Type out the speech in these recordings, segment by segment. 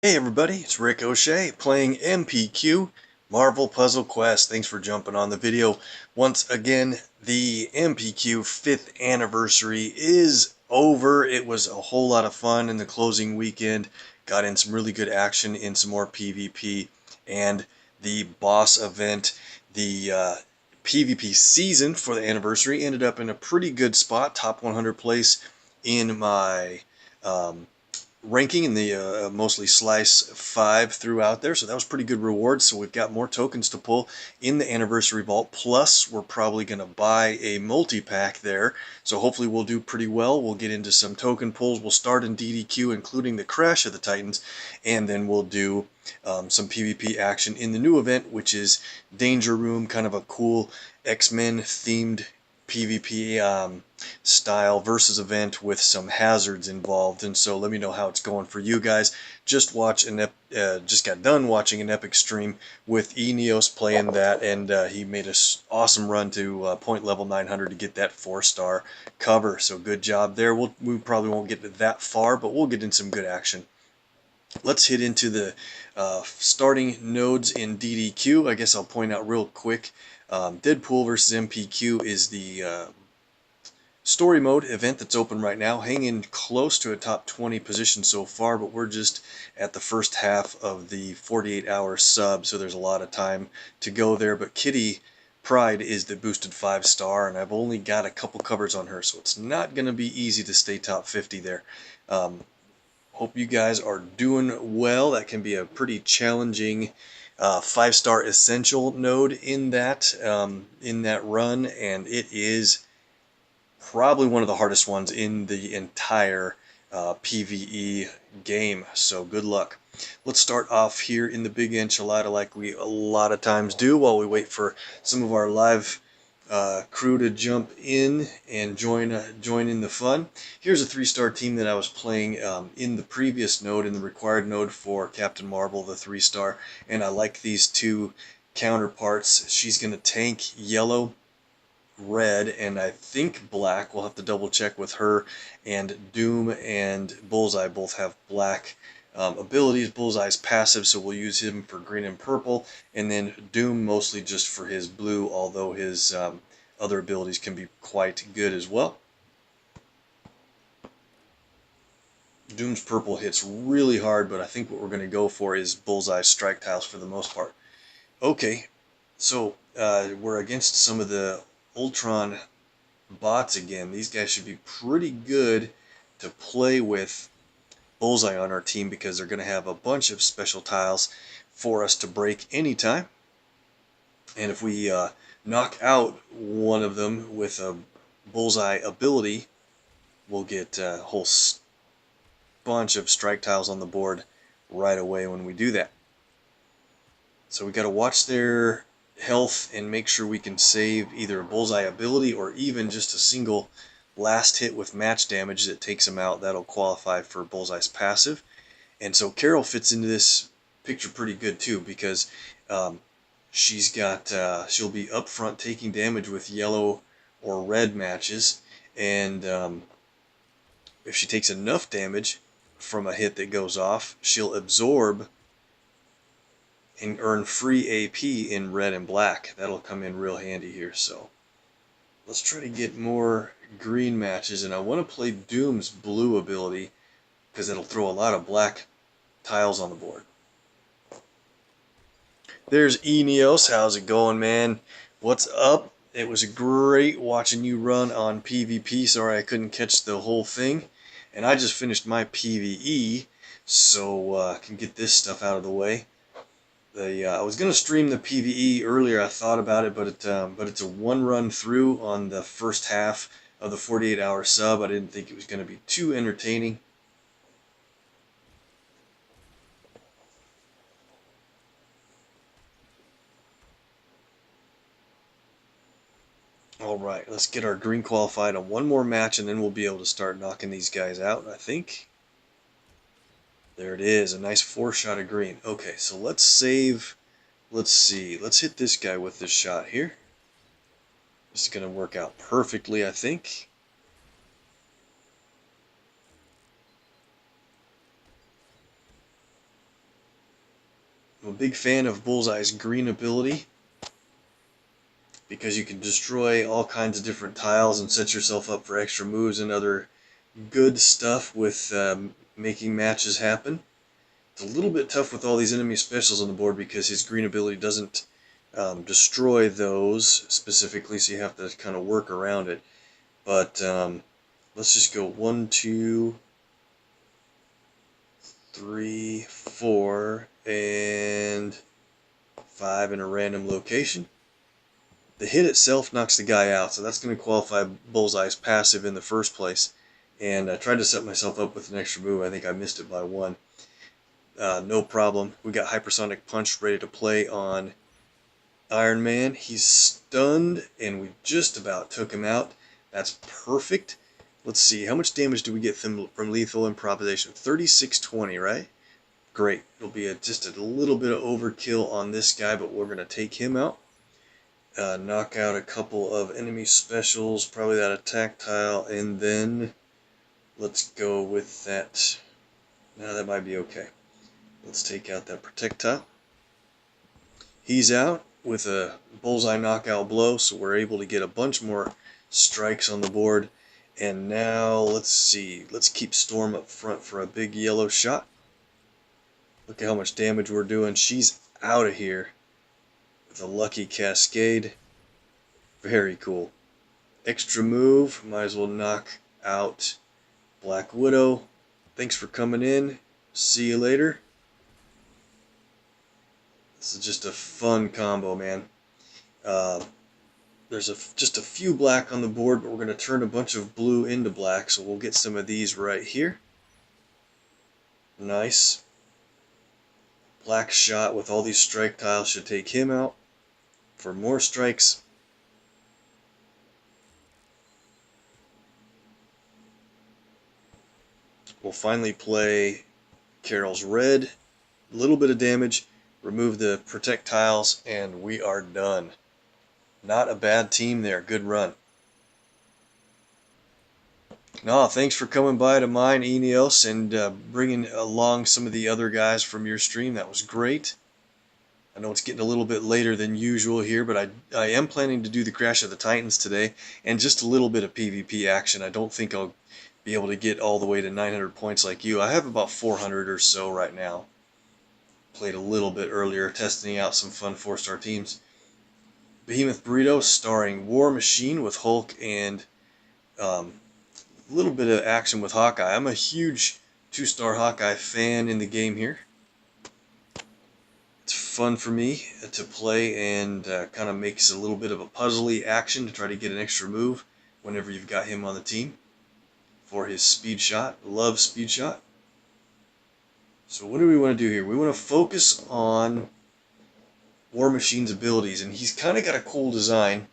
Hey everybody, it's Rick OShay playing MPQ, Marvel Puzzle Quest. Thanks for jumping on the video. Once again, the MPQ 5th anniversary is over. It was a whole lot of fun in the closing weekend. Got in some really good action in some more PvP, and the boss event, the PvP season for the anniversary ended up in a pretty good spot, top 100 place in my ranking in the mostly slice 5 throughout there, so that was pretty good reward. So we've got more tokens to pull in the anniversary vault, plus we're probably going to buy a multi-pack there, so hopefully we'll do pretty well. We'll get into some token pulls. We'll start in DDQ, including the Crash of the Titans, and then we'll do some PvP action in the new event, which is Danger Room, kind of a cool X-Men themed PvP style versus event with some hazards involved. And so let me know how it's going for you guys. Just got done watching an epic stream with Eneos playing that, and he made an awesome run to point level 900 to get that 4-star cover. So good job there. We probably won't get that far, but we'll get in some good action. Let's hit into the starting nodes in DDQ. I guess I'll point out real quick. Deadpool versus MPQ is the story mode event that's open right now, hanging close to a top 20 position so far, but we're just at the first half of the 48-hour sub, so there's a lot of time to go there. But Kitty Pride is the boosted 5-star, and I've only got a couple covers on her, so it's not going to be easy to stay top 50 there. Hope you guys are doing well. That can be a pretty challenging 5-star essential node in that run, and it is probably one of the hardest ones in the entire PvE game. So good luck. Let's start off here in the big enchilada like we a lot of times do while we wait for some of our live crew to jump in and join in the fun. Here's a 3-star team that I was playing in the previous node, in the required node for Captain Marvel, the 3-star, and I like these two counterparts. She's going to tank yellow, red, and I think black. We'll have to double check with her. And Doom and Bullseye both have black abilities. Bullseye's passive, so we'll use him for green and purple, and then Doom mostly just for his blue, although his other abilities can be quite good as well. Doom's purple hits really hard, but I think what we're going to go for is Bullseye's strike tiles for the most part. Okay, so we're against some of the Ultron bots again. These guys should be pretty good to play with Bullseye on our team, because they're going to have a bunch of special tiles for us to break anytime. And if we knock out one of them with a Bullseye ability, we'll get a whole bunch of strike tiles on the board right away when we do that. So we got to watch their health and make sure we can save either a Bullseye ability or even just a single last hit with match damage that takes them out. That'll qualify for Bullseye's passive. And so Carol fits into this picture pretty good too, because she'll be up front taking damage with yellow or red matches, and if she takes enough damage from a hit that goes off, she'll absorb and earn free AP in red and black. That'll come in real handy here. So let's try to get more green matches, and I want to play Doom's blue ability because it'll throw a lot of black tiles on the board. There's Eneos. How's it going, man? What's up? It was great watching you run on PvP. Sorry I couldn't catch the whole thing. And I just finished my PvE, so I can get this stuff out of the way. I was going to stream the PvE earlier. I thought about it, but it's a one run through on the first half of the 48-hour sub. I didn't think it was going to be too entertaining. Alright, let's get our green qualified on one more match, and then we'll be able to start knocking these guys out, I think. There it is, a nice 4-shot of green. Okay, so let's save. Let's see. Let's hit this guy with this shot here. This is going to work out perfectly, I think. I'm a big fan of Bullseye's green ability because you can destroy all kinds of different tiles and set yourself up for extra moves and other good stuff with making matches happen. It's a little bit tough with all these enemy specials on the board because his green ability doesn't destroy those specifically, so you have to kind of work around it. But let's just go 1, 2, 3, 4, and 5 in a random location. The hit itself knocks the guy out, so that's going to qualify Bullseye's passive in the first place. And I tried to set myself up with an extra move. I think I missed it by 1. No problem. We got Hypersonic Punch ready to play on Iron Man. He's stunned, and we just about took him out. That's perfect. Let's see, how much damage do we get from lethal improvisation? 3620, right? Great. It'll be just a little bit of overkill on this guy, but we're going to take him out. Knock out a couple of enemy specials, probably that attack tile, and then let's go with that. Now that might be okay. Let's take out that protect tile. He's out with a Bullseye knockout blow, so we're able to get a bunch more strikes on the board. And now let's see, let's keep Storm up front for a big yellow shot. Look at how much damage we're doing. She's out of here with a lucky cascade. Very cool. Extra move, might as well knock out Black Widow. Thanks for coming in. See you later. This is just a fun combo, man. There's just a few black on the board, but we're going to turn a bunch of blue into black, so we'll get some of these right here. Nice. Black shot with all these strike tiles should take him out. For more strikes. We'll finally play Carol's red. A little bit of damage. Remove the protect tiles, and we are done. Not a bad team there. Good run. No, thanks for coming by to mine, Eneos, and bringing along some of the other guys from your stream. That was great. I know it's getting a little bit later than usual here, but I am planning to do the Crash of the Titans today, and just a little bit of PvP action. I don't think I'll be able to get all the way to 900 points like you. I have about 400 or so right now. Played a little bit earlier, testing out some fun 4-star teams. Behemoth Burrito starring War Machine with Hulk and a little bit of action with Hawkeye. I'm a huge 2-star Hawkeye fan in the game here. It's fun for me to play and kind of makes a little bit of a puzzly action to try to get an extra move whenever you've got him on the team for his speed shot. Love speed shot. So what do we want to do here? We want to focus on War Machine's abilities, and he's kind of got a cool design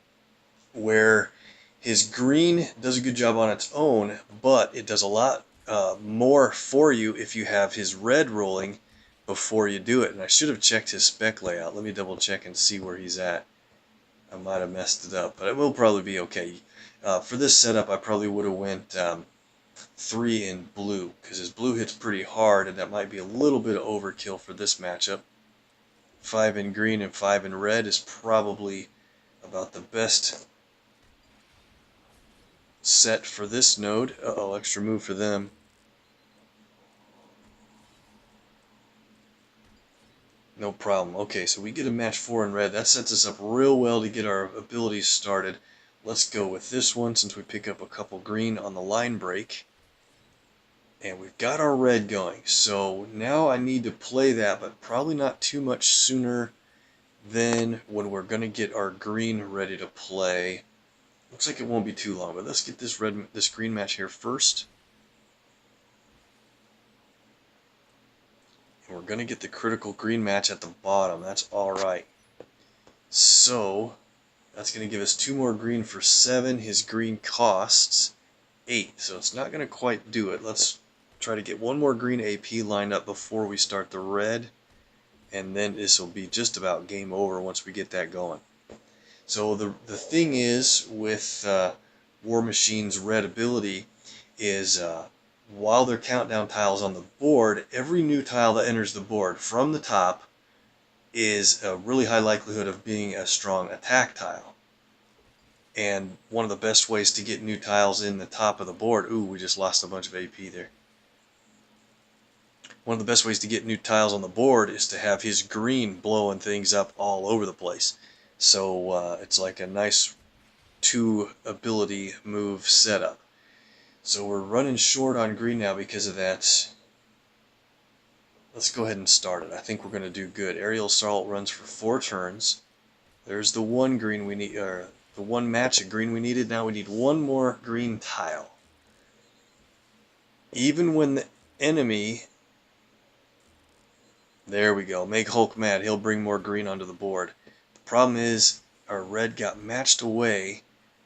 where his green does a good job on its own, but it does a lot more for you if you have his red rolling before you do it. And I should have checked his spec layout. Let me double check and see where he's at. I might have messed it up, but it will probably be okay. For this setup, I probably would have went 3 in blue, because his blue hits pretty hard, and that might be a little bit of overkill for this matchup. 5 in green and 5 in red is probably about the best set for this node. Uh-oh, extra move for them. No problem. Okay, so we get a match 4 in red. That sets us up real well to get our abilities started. Let's go with this one since we pick up a couple green on the line break. And we've got our red going. So now I need to play that, but probably not too much sooner than when we're going to get our green ready to play. Looks like it won't be too long, but let's get this green match here first. And we're going to get the critical green match at the bottom. That's alright. So that's going to give us 2 more green for 7. His green costs 8, so it's not going to quite do it. Let's try to get 1 more green AP lined up before we start the red, and then this will be just about game over once we get that going. So the thing is with War Machine's red ability is while there are countdown tiles on the board, every new tile that enters the board from the top is a really high likelihood of being a strong attack tile. And one of the best ways to get new tiles in the top of the board, ooh, we just lost a bunch of AP there. One of the best ways to get new tiles on the board is to have his green blowing things up all over the place. So it's like a nice 2 ability move setup. So we're running short on green now because of that. Let's go ahead and start it. I think we're going to do good. Aerial Assault runs for 4 turns. There's the one green we need, or the one match of green we needed. Now we need one more green tile. Even when the enemy, there we go, make Hulk mad, he'll bring more green onto the board. The problem is our red got matched away,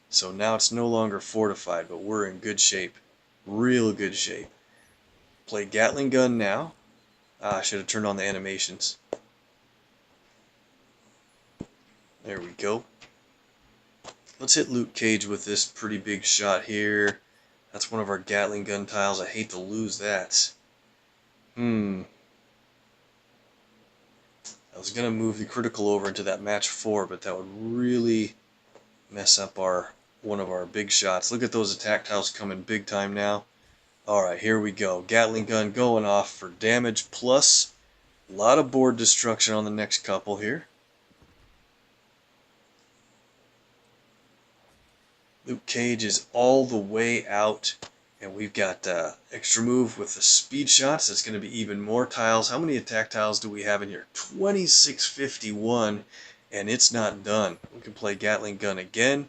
so now it's no longer fortified, but we're in good shape. Real good shape. Play Gatling gun now. I should have turned on the animations. There we go. Let's hit Luke Cage with this pretty big shot here. That's one of our Gatling gun tiles. I hate to lose that. I was going to move the critical over into that match 4, but that would really mess up one of our big shots. Look at those attack tiles coming big time now. Alright, here we go. Gatling gun going off for damage plus a lot of board destruction on the next couple here. Luke Cage is all the way out, and we've got extra move with the speed shots. That's going to be even more tiles. How many attack tiles do we have in here? 2651, and it's not done. We can play Gatling gun again.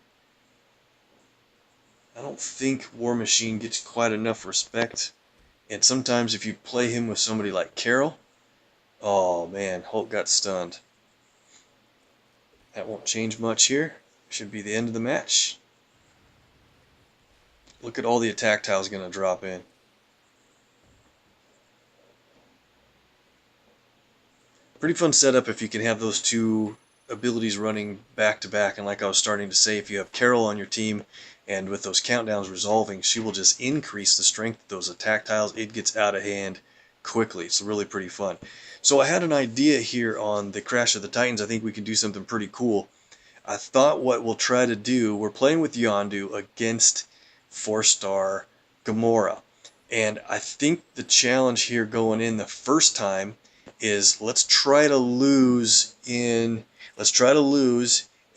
I don't think War Machine gets quite enough respect, and sometimes if you play him with somebody like Carol, oh man, Hulk got stunned. That won't change much here. Should be the end of the match. Look at all the attack tiles going to drop in. Pretty fun setup if you can have those 2 abilities running back to back. And like I was starting to say, if you have Carol on your team and with those countdowns resolving, she will just increase the strength of those attack tiles. It gets out of hand quickly. It's really pretty fun. So I had an idea here on the Crash of the Titans. I think we can do something pretty cool. I thought what we'll try to do, we're playing with Yondu against 4-star Gamora, and I think the challenge here going in the first time is let's try to lose in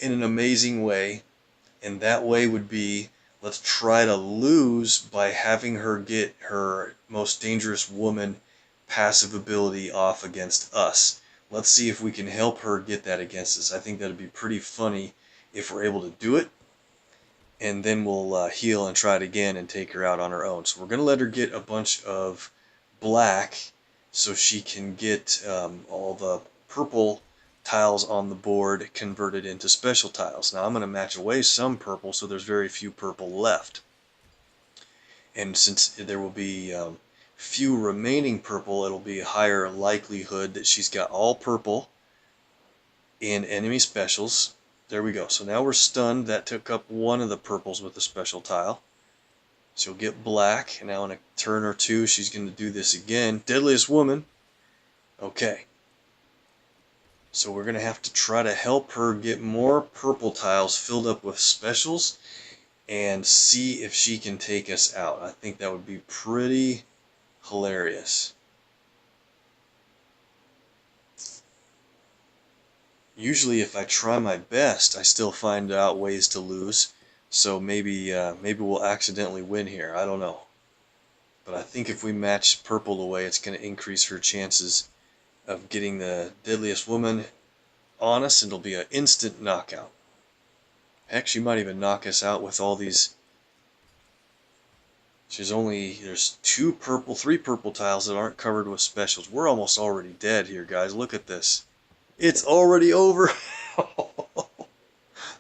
an amazing way, and that way would be let's try to lose by having her get her most dangerous woman passive ability off against us. Let's see if we can help her get that against us. I think that'd be pretty funny if we're able to do it. And then we'll heal and try it again and take her out on her own. So we're going to let her get a bunch of black so she can get all the purple tiles on the board converted into special tiles. Now I'm going to match away some purple so there's very few purple left. And since there will be few remaining purple, it'll be a higher likelihood that she's got all purple in enemy specials. There we go. So now we're stunned. That took up one of the purples with the special tile. She'll get black. And now in a turn or 2, she's going to do this again. Deadliest Woman. Okay. So we're going to have to try to help her get more purple tiles filled up with specials and see if she can take us out. I think that would be pretty hilarious. Usually if I try my best, I still find out ways to lose. So maybe we'll accidentally win here. I don't know. But I think if we match purple away, it's going to increase her chances of getting the Deadliest Woman on us, and it'll be an instant knockout. Heck, she might even knock us out with all these. There's 3 purple tiles that aren't covered with specials. We're almost already dead here, guys. Look at this. It's already over.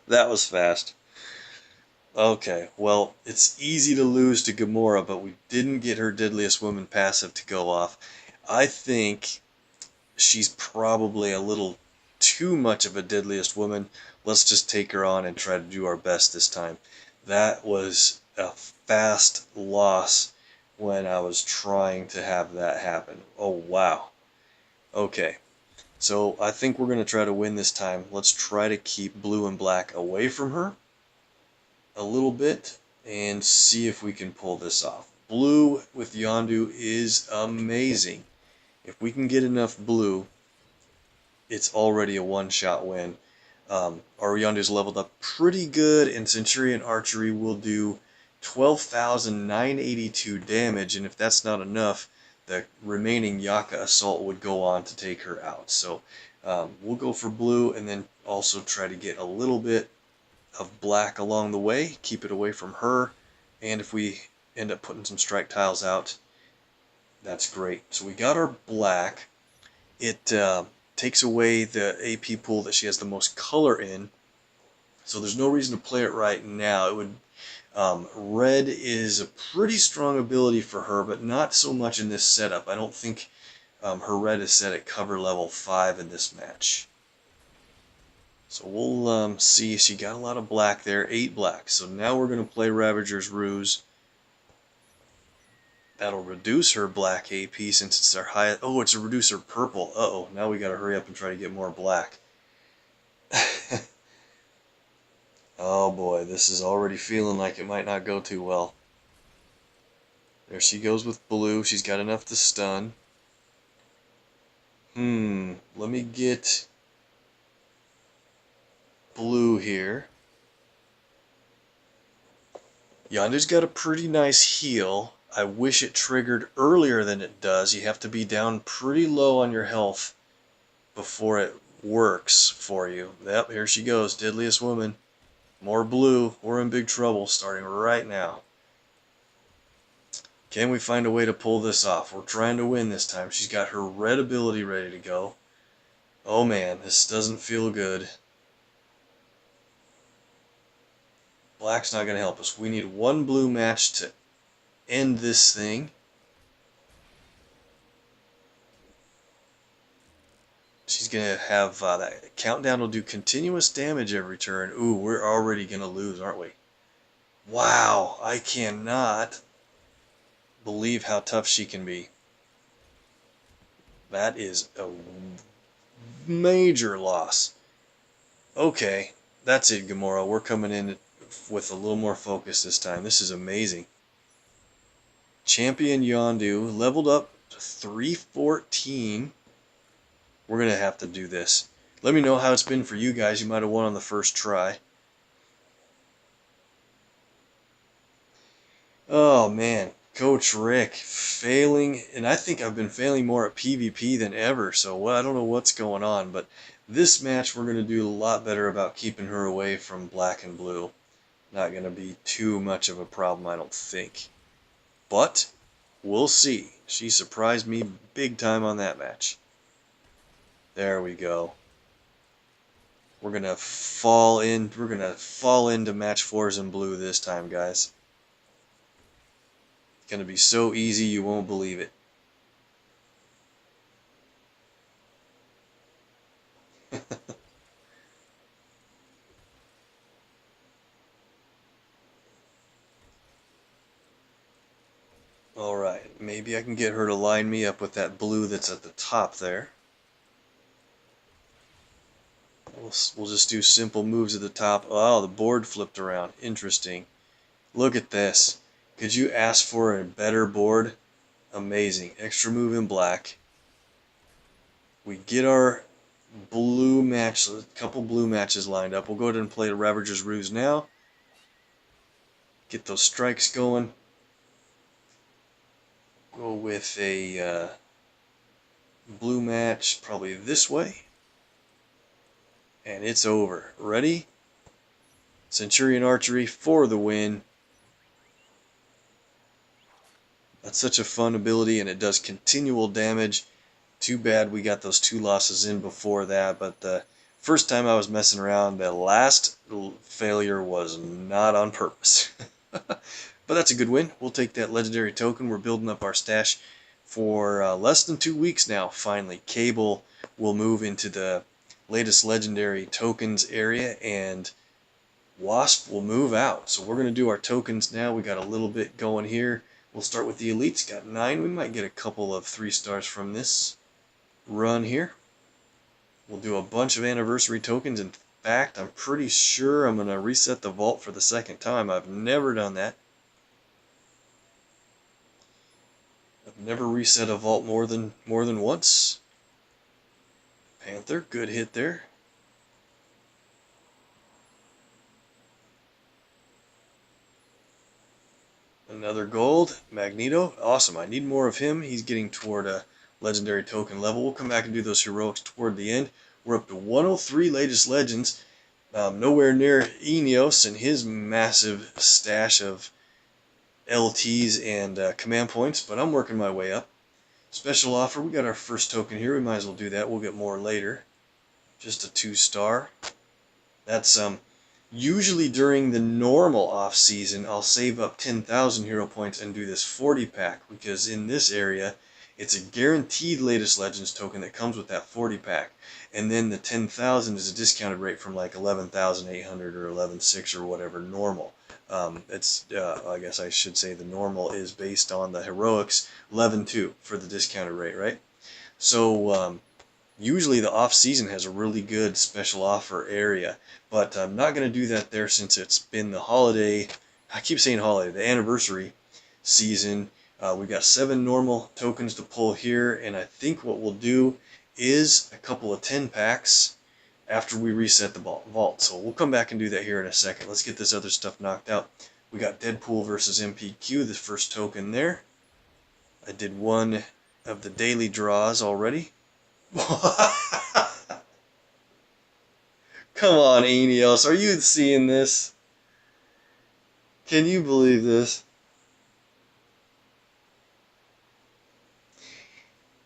That was fast. Okay, well, it's easy to lose to Gamora, but we didn't get her Deadliest Woman passive to go off. I think she's probably a little too much of a Deadliest Woman. Let's just take her on and try to do our best this time. That was a fast loss when I was trying to have that happen. Oh, wow. Okay. So I think we're going to try to win this time. Let's try to keep blue and black away from her a little bit and see if we can pull this off. Blue with Yondu is amazing. If we can get enough blue, it's already a one-shot win. Our Yondu's leveled up pretty good, and Centurion Archery will do 12,982 damage, and if that's not enough, the remaining Yaka Assault would go on to take her out. So we'll go for blue, and then also try to get a little bit of black along the way, keep it away from her, and if we end up putting some strike tiles out, that's great. So we got our black. It takes away the AP pool that she has the most color in, so there's no reason to play it right now. It would red is a pretty strong ability for her, but not so much in this setup. I don't think her red is set at cover level 5 in this match. So we'll see. She got a lot of black there, 8 black. So now we're going to play Ravager's Ruse. That'll reduce her black AP since it's our highest. Oh, it's a reducer purple. Uh-oh, now we got to hurry up and try to get more black. Oh boy, this is already feeling like it might not go too well. There she goes with blue. She's got enough to stun. Let me get blue here. Yondu's got a pretty nice heal. I wish it triggered earlier than it does. You have to be down pretty low on your health before it works for you. Yep, here she goes, Deadliest Woman. More blue. We're in big trouble starting right now. Can we find a way to pull this off? We're trying to win this time. She's got her red ability ready to go. Oh man, this doesn't feel good. Black's not going to help us. We need one blue match to end this thing. She's going to have that countdown will do continuous damage every turn. Ooh, we're already going to lose, aren't we? Wow, I cannot believe how tough she can be. That is a major loss. Okay, that's it, Gamora. We're coming in with a little more focus this time. This is amazing. Champion Yondu leveled up to 314. We're going to have to do this. Let me know how it's been for you guys. You might have won on the first try. Oh man, Coach Rick failing, and I think I've been failing more at PvP than ever, so I don't know what's going on, but this match we're going to do a lot better about keeping her away from black and blue. Not going to be too much of a problem, I don't think. But we'll see. She surprised me big time on that match. There we go. We're going to fall into match 4s in blue this time, guys. It's going to be so easy you won't believe it. Alright, maybe I can get her to line me up with that blue that's at the top there. We'll just do simple moves at the top. Oh, the board flipped around. Interesting. Look at this. Could you ask for a better board? Amazing. Extra move in black. We get our blue match, a couple blue matches lined up. We'll go ahead and play the Ravager's Ruse now. Get those strikes going. Go with a blue match probably this way. And it's over. Ready? Centurion Archery for the win. That's such a fun ability, and it does continual damage. Too bad we got those 2 losses in before that, but the first time I was messing around, the last failure was not on purpose. But that's a good win. We'll take that legendary token. We're building up our stash for less than 2 weeks now, finally. Cable will move into the latest legendary tokens area, and Wasp will move out. So we're going to do our tokens now. We got a little bit going here. We'll start with the elites. Got 9. We might get a couple of 3 stars from this run here. We'll do a bunch of anniversary tokens. In fact, I'm pretty sure I'm going to reset the vault for the second time. I've never done that. I've never reset a vault more than once. Panther, good hit there. Another gold. Magneto, awesome. I need more of him. He's getting toward a legendary token level. We'll come back and do those heroics toward the end. We're up to 103 latest legends. Nowhere near Eneos and his massive stash of LTs and command points, but I'm working my way up. Special offer, we got our first token here. We might as well do that. We'll get more later. Just a 2-star. That's usually during the normal off season, I'll save up 10,000 hero points and do this 40 pack, because in this area it's a guaranteed latest legends token that comes with that 40 pack, and then the 10,000 is a discounted rate from like 11,800 or 11,600 or whatever normal. I guess I should say the normal is based on the heroics 11.2 for the discounted rate, right? So usually the off season has a really good special offer area, but I'm not going to do that there since it's been the holiday. I keep saying holiday, the anniversary season. We've got 7 normal tokens to pull here, and I think what we'll do is a couple of 10 packs after we reset the vault. So we'll come back and do that here in a second. Let's get this other stuff knocked out. We got Deadpool versus MPQ, the first token there. I did one of the daily draws already. Come on, Eneos, are you seeing this? Can you believe this?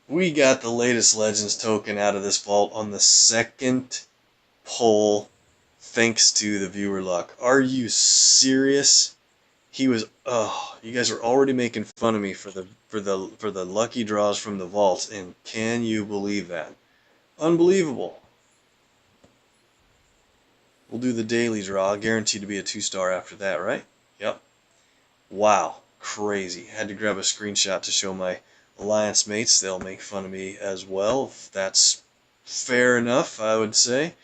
We got the latest Legends token out of this vault on the second pull, thanks to the viewer luck. Are you serious? He was. Oh, you guys are already making fun of me for the lucky draws from the vaults, and can you believe that? Unbelievable. We'll do the daily draw, guaranteed to be a 2-star after that, right? Yep. Wow, crazy. Had to grab a screenshot to show my alliance mates. They'll make fun of me as well, if that's fair enough, I would say.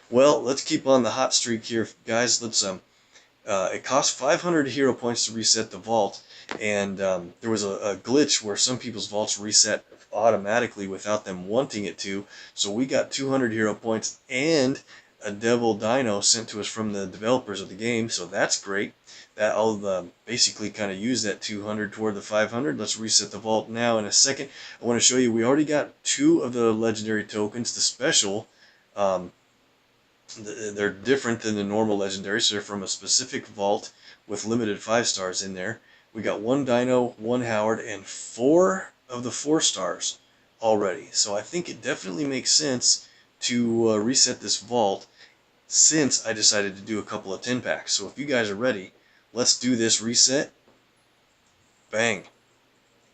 Well, let's keep on the hot streak here, guys. Let's it costs 500 hero points to reset the vault, and there was a glitch where some people's vaults reset automatically without them wanting it to. So we got 200 hero points and a Devil Dino sent to us from the developers of the game, so that's great. That I'll basically kind of use that 200 toward the 500. Let's reset the vault now in a second. I want to show you we already got 2 of the legendary tokens. The special, they're different than the normal legendaries, so they're from a specific vault with limited 5-stars in there. We got 1 Dino, 1 Howard, and 4 of the 4-stars already. So I think it definitely makes sense to reset this vault, since I decided to do a couple of 10 packs. So if you guys are ready, let's do this reset. Bang.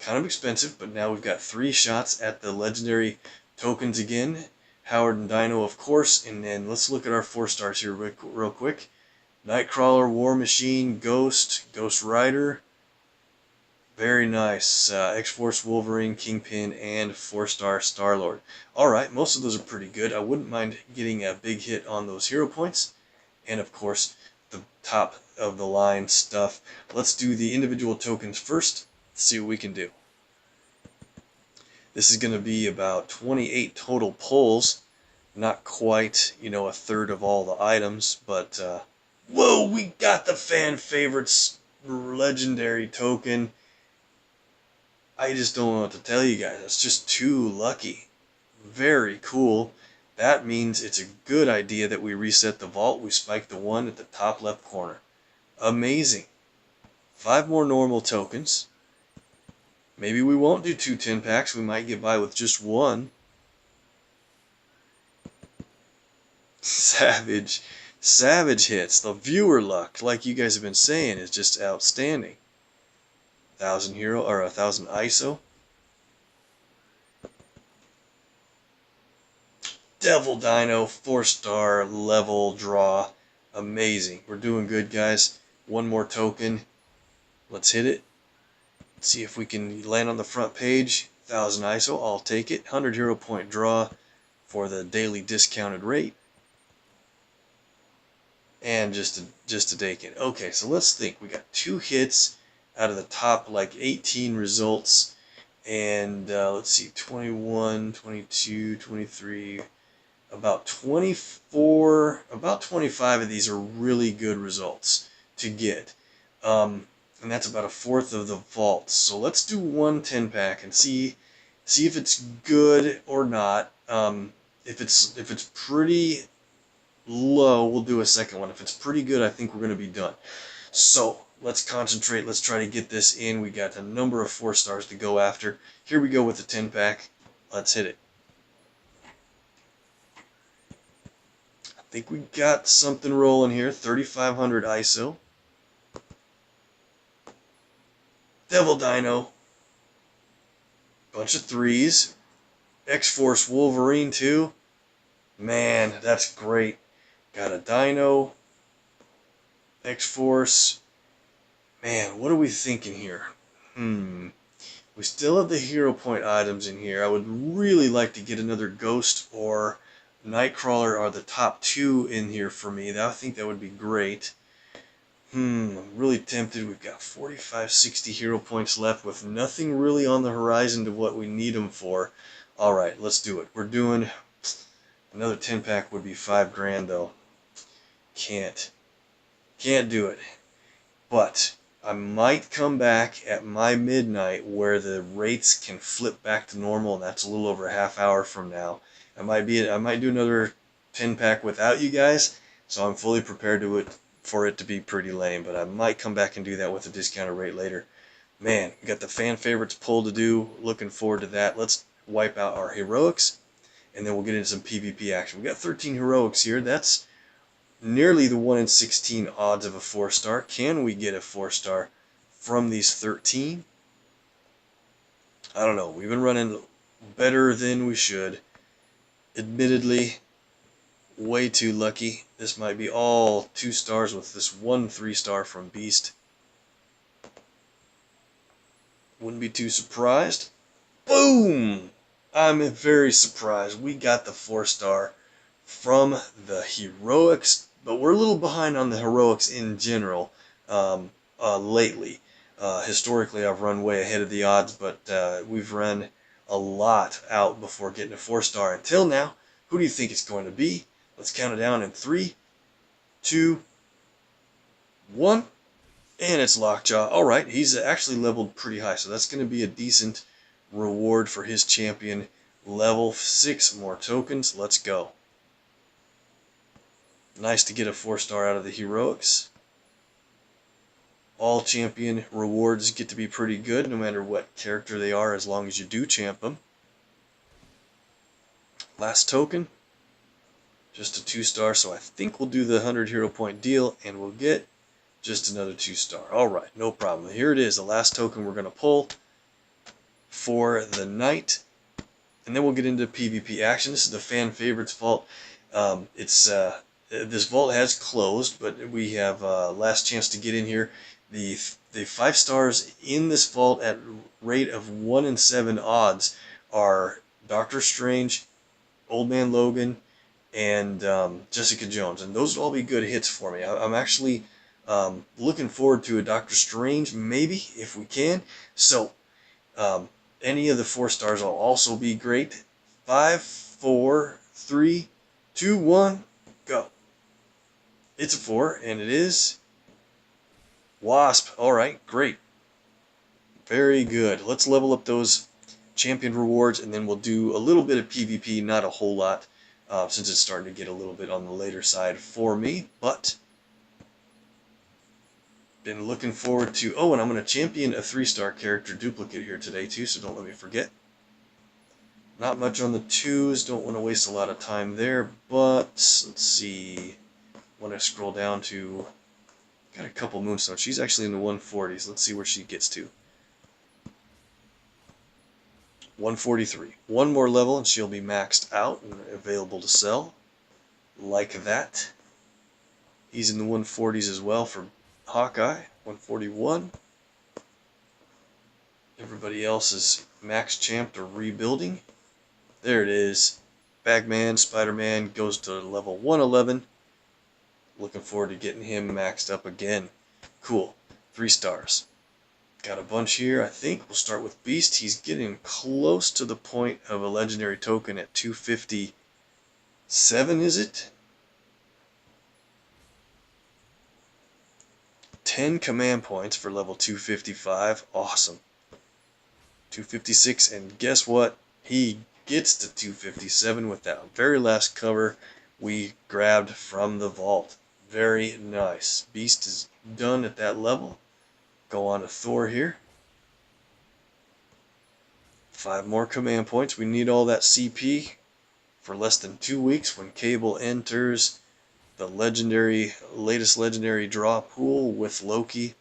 Kind of expensive, but now we've got 3 shots at the legendary tokens again. Howard and Dino, of course, and then let's look at our 4-stars here real quick. Nightcrawler, War Machine, Ghost, Ghost Rider. Very nice. X-Force Wolverine, Kingpin, and 4-star Star-Lord. Alright, most of those are pretty good. I wouldn't mind getting a big hit on those hero points. And of course, the top of the line stuff. Let's do the individual tokens first. See what we can do. This is going to be about 28 total pulls. Not quite, a third of all the items, but whoa, we got the fan favorites legendary token. I just don't know what to tell you guys. It's just too lucky. Very cool. That means it's a good idea that we reset the vault. We spike the 1 at the top left corner. Amazing. 5 more normal tokens. Maybe we won't do 2 10 packs. We might get by with just 1. Savage. Savage hits. The viewer luck, like you guys have been saying, is just outstanding. 1,000 hero or 1,000 ISO. Devil Dino, 4-star level draw. Amazing. We're doing good, guys. 1 more token. Let's hit it. See if we can land on the front page. 1,000 ISO, I'll take it. 100 hero point draw. for the daily discounted rate. And just to take it. Okay, so let's think. We got 2 hits out of the top like 18 results. And let's see, 21, 22, 23, about 24, about 25 of these are really good results to get. And that's about a fourth of the vaults. So let's do one 10-pack and see if it's good or not. If it's pretty low, we'll do a second one. If it's pretty good, I think we're going to be done. So let's concentrate. Let's try to get this in. We got a number of 4 stars to go after. Here we go with the 10-pack. Let's hit it. I think we got something rolling here. 3500 ISO. Devil Dino. Bunch of 3s. X-Force Wolverine too. Man, that's great. Got a Dino. X-Force. Man, what are we thinking here? We still have the hero point items in here. I would really like to get another Ghost or Nightcrawler are the top 2 in here for me. I think that would be great. I'm really tempted. We've got 45, 60 hero points left with nothing really on the horizon to what we need them for. Alright, let's do it. We're doing another 10-pack would be 5 grand though. Can't do it. But I might come back at my midnight where the rates can flip back to normal, and that's a little over a half hour from now. I might do another 10-pack without you guys, so I'm fully prepared for it to be pretty lame, but I might come back and do that with a discounted rate later. Man, we got the fan favorites pull to do. Looking forward to that. Let's wipe out our heroics, and then we'll get into some PvP action. We got 13 heroics here. That's nearly the 1 in 16 odds of a 4-star. Can we get a 4-star from these 13? I don't know. We've been running better than we should. Admittedly, way too lucky. This might be all 2 stars with this 1 3-star from Beast. Wouldn't be too surprised. Boom! I'm very surprised. We got the 4-star from the heroics, but we're a little behind on the heroics in general lately. Historically, I've run way ahead of the odds, but we've run a lot out before getting a 4-star until now. Who do you think it's going to be? Let's count it down in 3, 2, 1, and it's Lockjaw. Alright, he's actually leveled pretty high, so that's going to be a decent reward for his champion. Level 6 more tokens. Let's go. Nice to get a 4-star out of the heroics. All champion rewards get to be pretty good no matter what character they are, as long as you do champ them. Last token. Just a 2-star, so I think we'll do the 100 hero point deal and we'll get just another 2-star. Alright, no problem. Here it is, the last token we're going to pull for the night. And then we'll get into PvP action. This is the fan favorites vault. This vault has closed, but we have last chance to get in here. The 5 stars in this vault at rate of 1 in 7 odds are Doctor Strange, Old Man Logan, and Jessica Jones, and those would all be good hits for me. I'm actually looking forward to a Doctor Strange, maybe, if we can. So, any of the 4 stars will also be great. 5, 4, 3, 2, 1, go. It's a 4, and it is Wasp. Alright, great. Very good. Let's level up those champion rewards, and then we'll do a little bit of PvP, not a whole lot, since it's starting to get a little bit on the later side for me, but been looking forward to... Oh, and I'm going to champion a 3-star character duplicate here today, too, so don't let me forget. Not much on the 2s, don't want to waste a lot of time there, but let's see. When I scroll down to... Got a couple Moonstones. She's actually in the 140s. Let's see where she gets to. 143. One more level and she'll be maxed out and available to sell. Like that. He's in the 140s as well for Hawkeye. 141. Everybody else is max champed or rebuilding. There it is. Bagman, Spider-Man goes to level 111. Looking forward to getting him maxed up again. Cool. 3 stars. Got a bunch here. I think we'll start with Beast. He's getting close to the point of a legendary token at 257, is it? 10 command points for level 255. Awesome. 256, and guess what? He gets to 257 with that very last cover we grabbed from the vault. Very nice. Beast is done at that level. Go on to Thor here. 5 more command points. We need all that CP for less than 2 weeks when Cable enters the latest legendary draw pool with Loki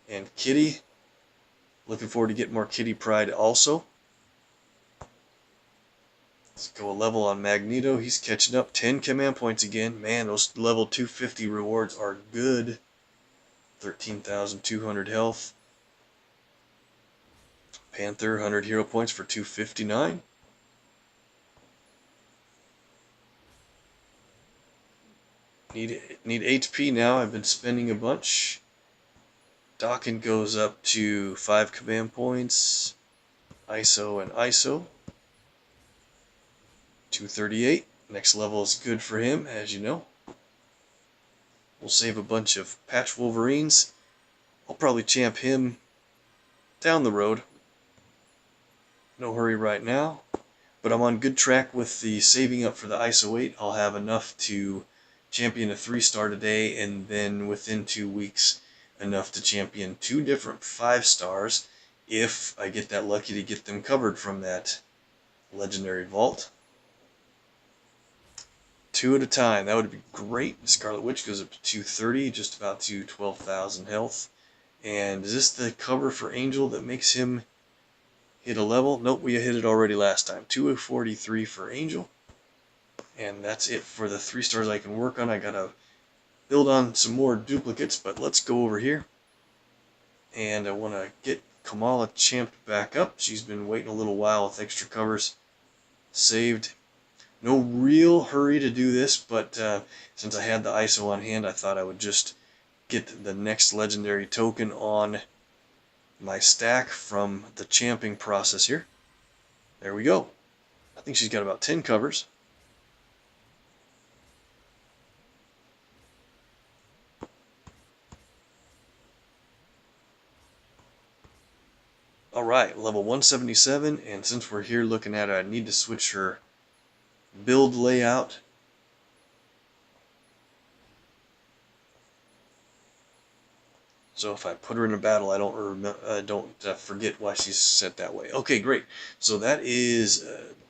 and Kitty. Looking forward to getting more Kitty Pride also. Let's go a level on Magneto. He's catching up. 10 command points again. Man, those level 250 rewards are good. 13,200 health. Panther, 100 hero points for 259. Need HP now. I've been spending a bunch. Dawkins goes up to 5 command points. ISO and ISO. 238. Next level is good for him, as you know. We'll save a bunch of Patch Wolverines. I'll probably champ him down the road. No hurry right now. But I'm on good track with the saving up for the ISO 8. I'll have enough to champion a 3-star today, and then within 2 weeks enough to champion 2 different 5 stars if I get that lucky to get them covered from that legendary vault. 2 at a time. That would be great. Scarlet Witch goes up to 230, just about to 12,000 health. And is this the cover for Angel that makes him hit a level? Nope, we hit it already last time. 243 for Angel. And that's it for the 3 stars I can work on. I gotta build on some more duplicates, but let's go over here. And I want to get Kamala champed back up. She's been waiting a little while with extra covers saved. No real hurry to do this, but since I had the ISO on hand, I thought I would just get the next legendary token on my stack from the champing process here. There we go. I think she's got about 10 covers. Alright, level 177, and since we're here looking at it, I need to switch her build layout. So if I put her in a battle, I don't forget why she's set that way. Okay, great. So that is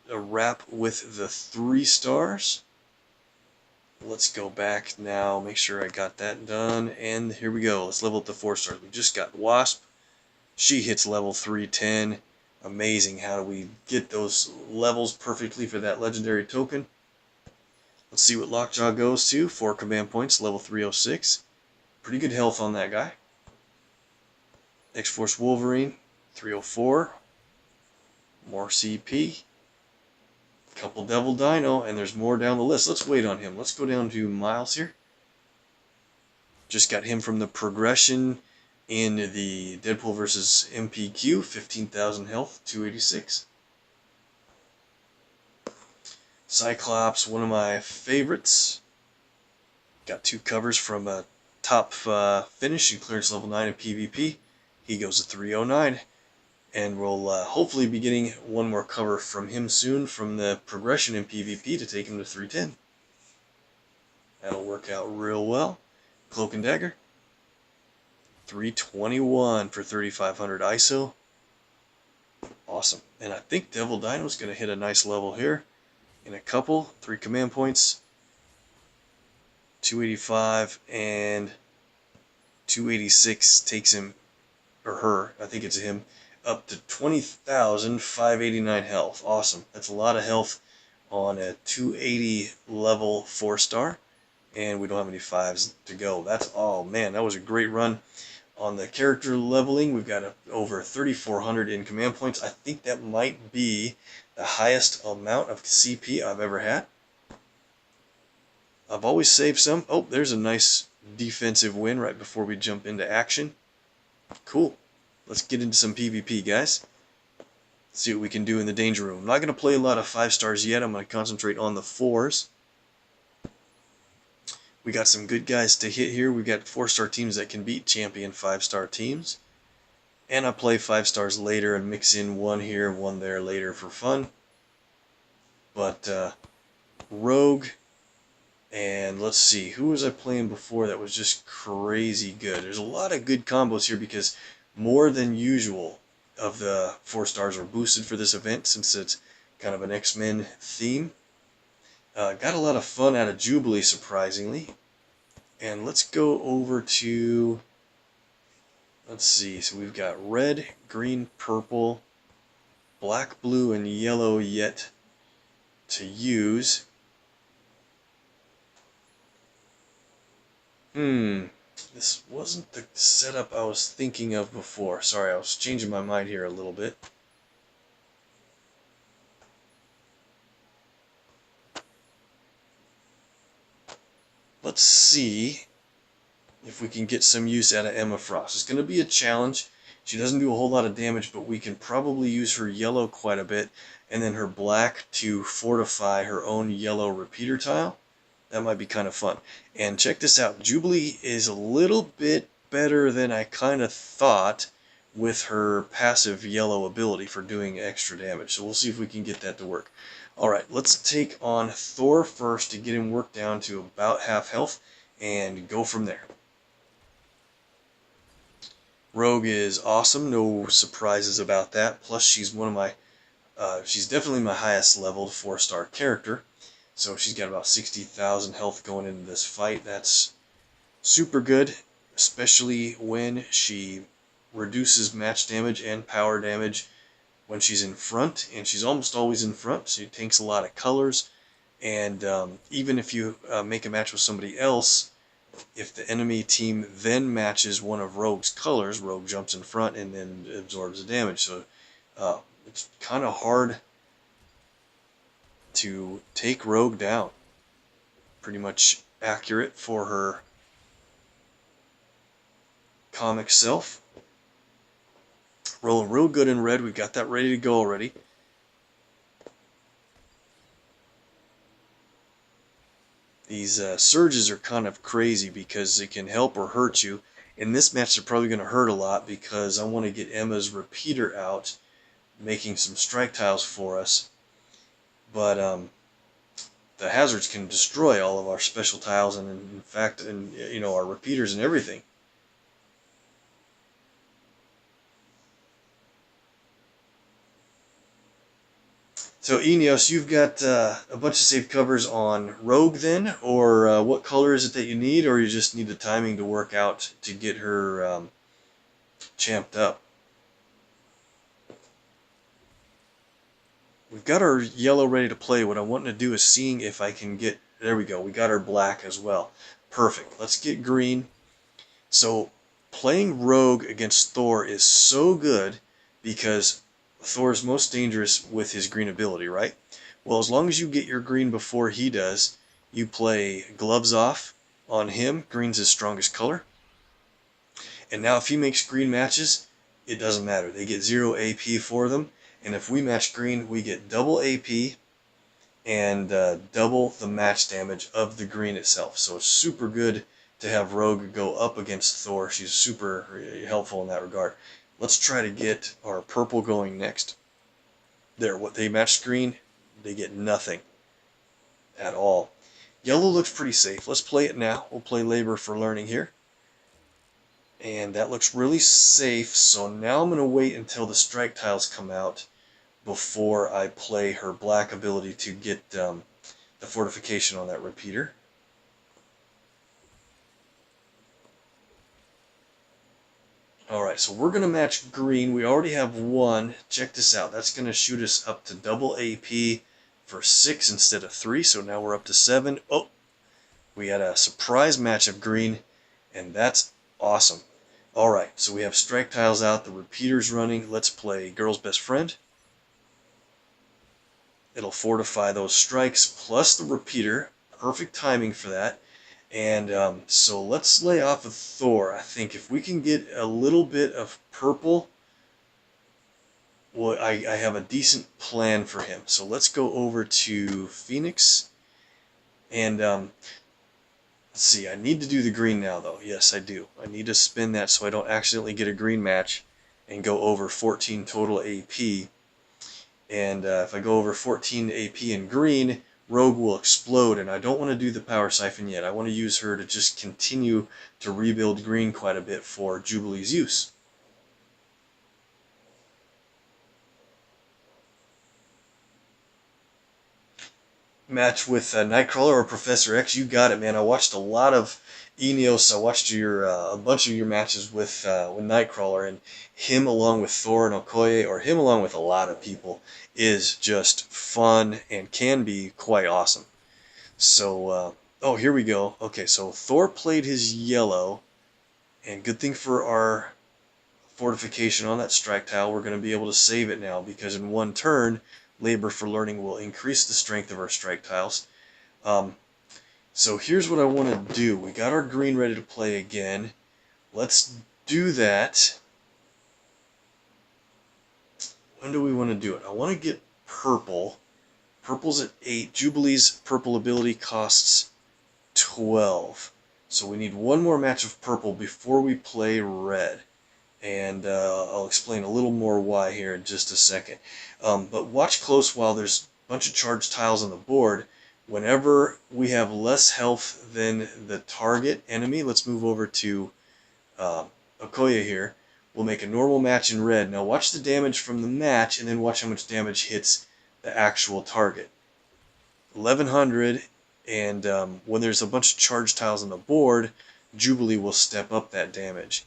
a wrap with the 3 stars. Let's go back now, make sure I got that done, and here we go. Let's level up the 4 stars. We just got Wasp. She hits level 310. Amazing. How do we get those levels perfectly for that legendary token? Let's see what Lockjaw goes to. 4 command points, level 306. Pretty good health on that guy. X-Force Wolverine, 304. More CP. Couple Devil Dino, and there's more down the list. Let's wait on him. Let's go down to Miles here. Just got him from the progression in the Deadpool vs. MPQ, 15,000 health, 286. Cyclops, one of my favorites. Got 2 covers from a top finish in clearance level 9 in PvP. He goes to 309. And we'll hopefully be getting one more cover from him soon from the progression in PvP to take him to 310. That'll work out real well. Cloak and Dagger. 321 for 3,500 ISO. Awesome. And I think Devil Dino's going to hit a nice level here in a couple. 3 command points. 285 and 286 takes him, or her, I think it's him, up to 20,589 health. Awesome. That's a lot of health on a 280 level 4-star. And we don't have any 5s to go. That's, oh man, that was a great run. On the character leveling, we've got over 3,400 in command points. I think that might be the highest amount of CP I've ever had. I've always saved some. Oh, there's a nice defensive win right before we jump into action. Cool. Let's get into some PvP, guys. See what we can do in the danger room. I'm not going to play a lot of 5 stars yet. I'm going to concentrate on the 4s. We got some good guys to hit here. We got 4-star teams that can beat champion 5-star teams. And I play 5 stars later and mix in 1 here, 1 there later for fun. But Rogue, and let's see, who was I playing before that was just crazy good? There's a lot of good combos here because more than usual of the 4 stars are boosted for this event since it's kind of an X-Men theme. Got a lot of fun out of Jubilee, surprisingly. And let's go over to, let's see, so we've got red, green, purple, black, blue, and yellow yet to use. This wasn't the setup I was thinking of before. Sorry, I was changing my mind here a little bit. Let's see if we can get some use out of Emma Frost. It's going to be a challenge. She doesn't do a whole lot of damage, but we can probably use her yellow quite a bit, and then her black to fortify her own yellow repeater tile. That might be kind of fun. And check this out. Jubilee is a little bit better than I kind of thought with her passive yellow ability for doing extra damage. So we'll see if we can get that to work. Alright, let's take on Thor first to get him worked down to about half health and go from there. Rogue is awesome. No surprises about that. Plus she's one of my she's definitely my highest leveled 4-star character. So she's got about 60,000 health going into this fight. That's super good, especially when she reduces match damage and power damage when she's in front, and she's almost always in front. She tanks a lot of colors, and even if you make a match with somebody else, if the enemy team then matches one of Rogue's colors, Rogue jumps in front and then absorbs the damage. So it's kind of hard to take Rogue down. Pretty much accurate for her comic self. Rolling real good in red. We've got that ready to go already. These surges are kind of crazy because they can help or hurt you. In this match, they're probably going to hurt a lot because I want to get Emma's repeater out, making some strike tiles for us. But the hazards can destroy all of our special tiles and, in fact, our repeaters and everything. So, Eneos, you've got a bunch of safe covers on Rogue then, or what color is it that you need, or you just need the timing to work out to get her champed up? We've got our yellow ready to play. What I'm wanting to do is seeing if I can get, there we go, we got our black as well. Perfect. Let's get green. So, playing Rogue against Thor is so good because Thor is most dangerous with his green ability, right? Well, as long as you get your green before he does, you play gloves off on him. Green's his strongest color. And now if he makes green matches, it doesn't matter. They get 0 AP for them. And if we match green, we get double AP and double the match damage of the green itself. So it's super good to have Rogue go up against Thor. She's super helpful in that regard. Let's try to get our purple going next. There, what they match green, they get nothing at all. Yellow looks pretty safe. Let's play it now. We'll play Labor for Learning here. And that looks really safe, so now I'm going to wait until the strike tiles come out before I play her black ability to get the fortification on that repeater. Alright, so we're going to match green. We already have 1. Check this out. That's going to shoot us up to double AP for 6 instead of 3, so now we're up to 7. Oh, we had a surprise match of green, and that's awesome. Alright, so we have strike tiles out, the repeater's running. Let's play Girl's Best Friend. It'll fortify those strikes plus the repeater. Perfect timing for that. And so let's lay off of Thor. I think if we can get a little bit of purple, well, I have a decent plan for him. So let's go over to Phoenix. And let's see, I need to do the green now, though. Yes, I do. I need to spin that so I don't accidentally get a green match and go over 14 total AP. And if I go over 14 AP in green, Rogue will explode, and I don't want to do the Power Siphon yet. I want to use her to just continue to rebuild green quite a bit for Jubilee's use. Match with Nightcrawler or Professor X, you got it, man. I watched a lot of Eneos. I watched your a bunch of your matches with Nightcrawler, and him along with Thor and Okoye, or him along with a lot of people, is just fun and can be quite awesome. So, oh, here we go. Okay, so Thor played his yellow, and good thing for our fortification on that strike tile, we're going to be able to save it now, because in one turn, Labor for Learning will increase the strength of our strike tiles. So here's what I want to do. We got our green ready to play again. Let's do that. When do we want to do it? I want to get purple. Purple's at 8. Jubilee's purple ability costs 12. So we need one more match of purple before we play red. And I'll explain a little more why here in just a second. But watch close while there's a bunch of charged tiles on the board. Whenever we have less health than the target enemy, let's move over to Okoye here. We'll make a normal match in red. Now watch the damage from the match, and then watch how much damage hits the actual target. 1100, and when there's a bunch of charged tiles on the board, Jubilee will step up that damage.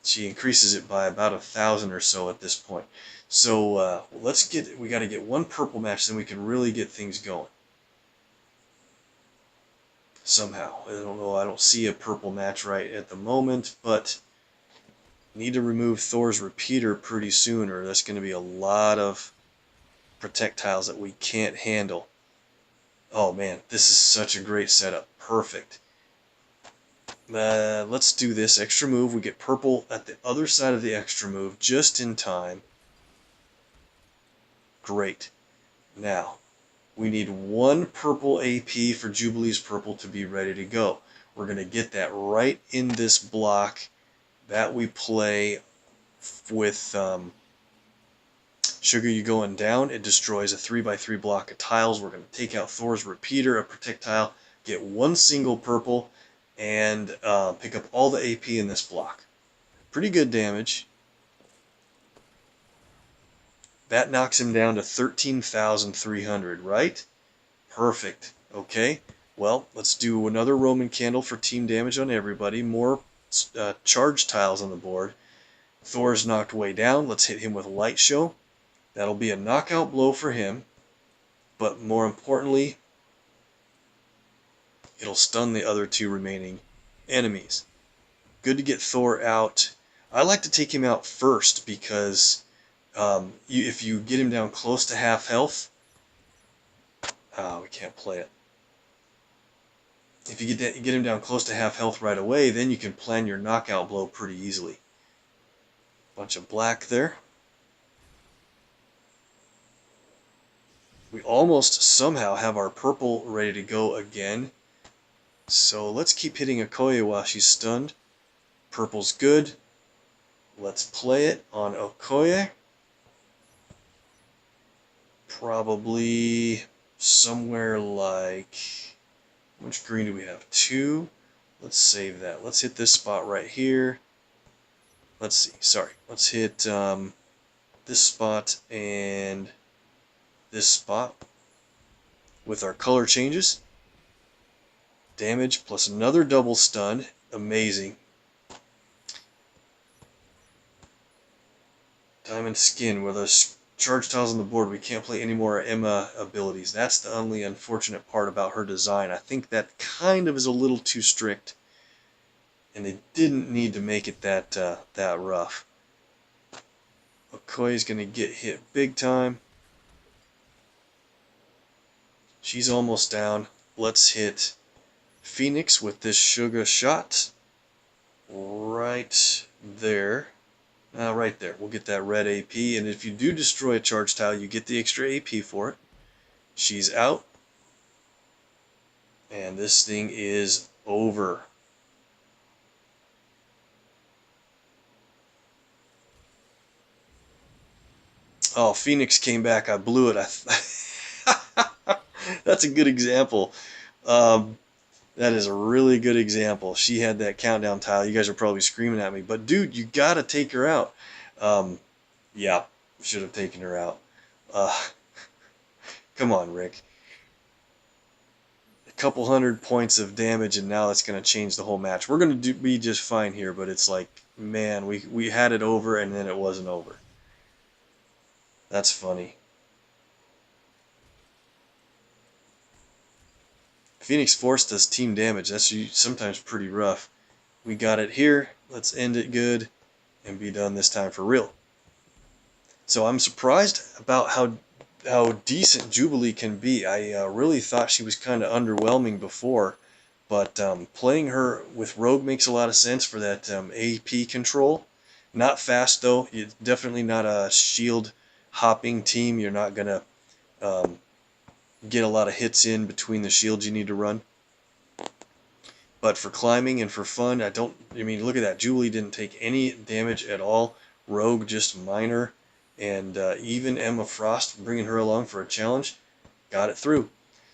She increases it by about 1,000 or so at this point. So we got to get one purple match, then we can really get things going. Somehow, I don't know. I don't see a purple match right at the moment, but need to remove Thor's repeater pretty soon, or that's going to be a lot of projectiles that we can't handle. Oh man, this is such a great setup. Perfect. Let's do this extra move. We get purple at the other side of the extra move just in time. Great. Now, we need one purple AP for Jubilee's purple to be ready to go. We're going to get that right in this block that we play with Sugar You Going Down. It destroys a 3x3 block of tiles. We're going to take out Thor's repeater, a projectile, get one single purple, and pick up all the AP in this block. Pretty good damage. That knocks him down to 13,300, right? Perfect. Okay, well, let's do another Roman candle for team damage on everybody. More charge tiles on the board. Thor's knocked way down. Let's hit him with Light Show. That'll be a knockout blow for him. But more importantly, it'll stun the other two remaining enemies. Good to get Thor out. I like to take him out first because if you get him down close to half health, we can't play it. If you get him down close to half health right away, then you can plan your knockout blow pretty easily. Bunch of black there. We almost somehow have our purple ready to go again. So let's keep hitting Okoye while she's stunned. Purple's good. Let's play it on Okoye. Probably somewhere like... How much green do we have? 2. Let's save that. Let's hit this spot right here. Let's see. Sorry. Let's hit this spot and this spot with our color changes. Damage plus another double stun. Amazing. Diamond Skin. With those charge tiles on the board, we can't play any more Emma abilities. That's the only unfortunate part about her design. I think that kind of is a little too strict, and they didn't need to make it that rough. Okoye's going to get hit big time. She's almost down. Let's hit Phoenix with this sugar shot. Right there. Right there. We'll get that red AP. And if you do destroy a charge tile, you get the extra AP for it. She's out. And this thing is over. Oh, Phoenix came back. I blew it. That's a good example. That is a really good example. She had that countdown tile. You guys are probably screaming at me. But, dude, you got to take her out. Yeah, should have taken her out. Come on, Rick. A couple hundred points of damage, and now it's going to change the whole match. We're going to be just fine here, but it's like, man, we had it over, and then it wasn't over. That's funny. Phoenix forced us team damage. That's sometimes pretty rough. We got it here. Let's end it good and be done this time for real. So I'm surprised about how decent Jubilee can be. I really thought she was kind of underwhelming before, but playing her with Rogue makes a lot of sense for that AP control. Not fast though. It's definitely not a shield hopping team. You're not gonna get a lot of hits in between the shields you need to run. But for climbing and for fun, I mean, look at that. Jubilee didn't take any damage at all. Rogue just minor. And even Emma Frost, bringing her along for a challenge, got it through.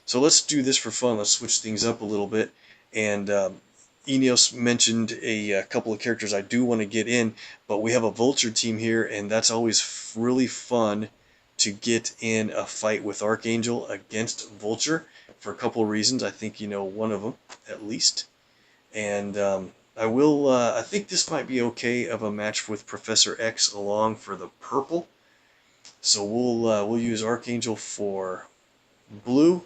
So let's do this for fun. Let's switch things up a little bit. And Eneos mentioned a couple of characters I do want to get in, but we have a Vulture team here, and that's always really fun to get in a fight with Archangel against Vulture for a couple of reasons. I think you know one of them, at least. And I think this might be okay of a match with Professor X along for the purple. So we'll use Archangel for blue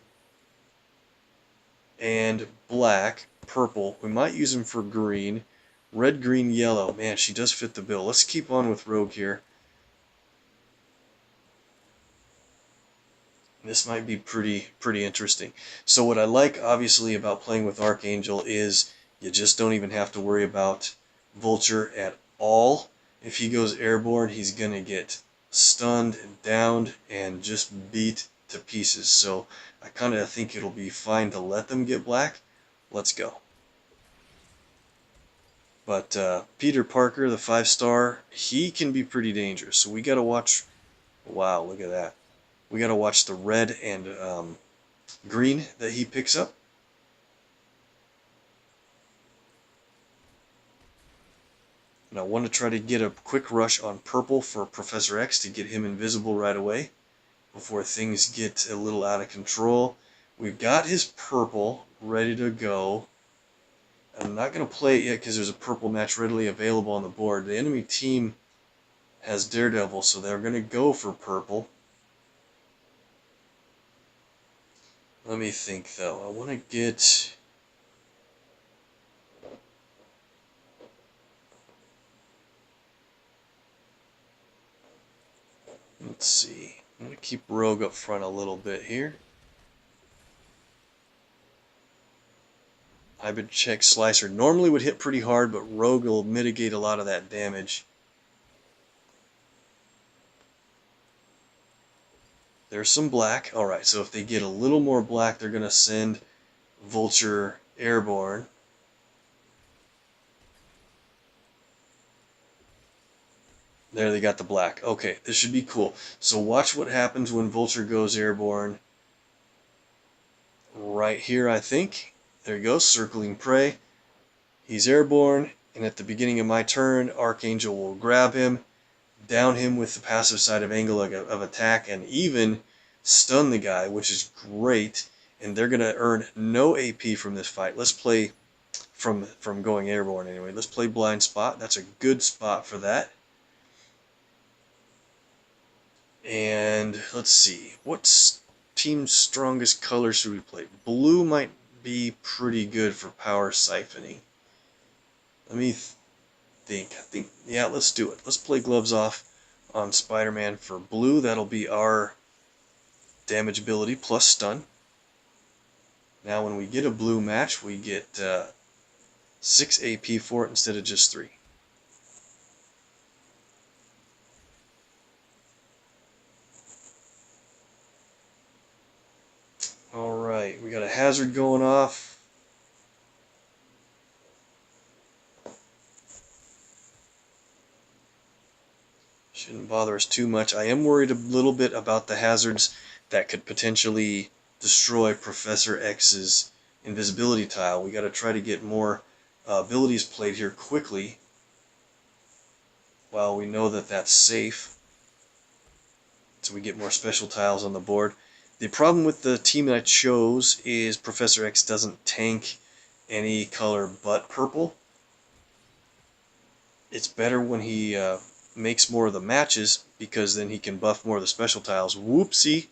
and black, purple. We might use him for green, red, green, yellow. Man, she does fit the bill. Let's keep on with Rogue here. This might be pretty interesting. So what I like, obviously, about playing with Archangel is you just don't even have to worry about Vulture at all. If he goes airborne, he's going to get stunned, downed, and just beat to pieces. So I kind of think it'll be fine to let them get black. Let's go. But Peter Parker, the 5-star, he can be pretty dangerous. So we got to watch. Wow, look at that. We got to watch the red and green that he picks up. And I want to try to get a quick rush on purple for Professor X to get him invisible right away before things get a little out of control. We've got his purple ready to go. I'm not going to play it yet because there's a purple match readily available on the board. The enemy team has Daredevil, so they're going to go for purple. Let me think, though. I want to get... Let's see. I'm going to keep Rogue up front a little bit here. Hybrid check Slicer normally would hit pretty hard, but Rogue will mitigate a lot of that damage. There's some black. Alright, so if they get a little more black, they're going to send Vulture airborne. There, they got the black. Okay, this should be cool. So watch what happens when Vulture goes airborne. Right here, I think. There he goes, circling prey. He's airborne, and at the beginning of my turn, Archangel will grab him, down him with the passive side of angle of attack, and even stun the guy, which is great. And they're going to earn no AP from this fight. Let's play from going airborne anyway. Let's play blind spot. That's a good spot for that. And let's see, what team's strongest color should we play? Blue might be pretty good for power siphoning. Let me think. Yeah, let's do it. Let's play gloves off on Spider-Man for blue. That'll be our damage ability plus stun. Now when we get a blue match, we get 6 AP for it instead of just 3. Alright, we got a hazard going off. Shouldn't bother us too much. I am worried a little bit about the hazards that could potentially destroy Professor X's invisibility tile. We got to try to get more abilities played here quickly while we know that that's safe, so we get more special tiles on the board. The problem with the team that I chose is Professor X doesn't tank any color but purple. It's better when he makes more of the matches, because then he can buff more of the special tiles. Whoopsie!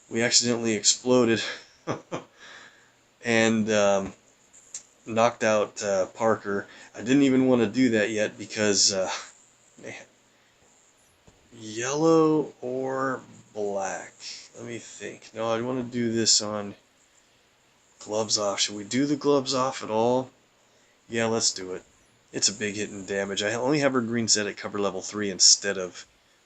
We accidentally exploded and knocked out Parker. I didn't even want to do that yet because man, yellow or black? Let me think. No, I want to do this on gloves off. Should we do the gloves off at all? Yeah, let's do it. It's a big hit in damage. I only have her green set at cover level 3 instead of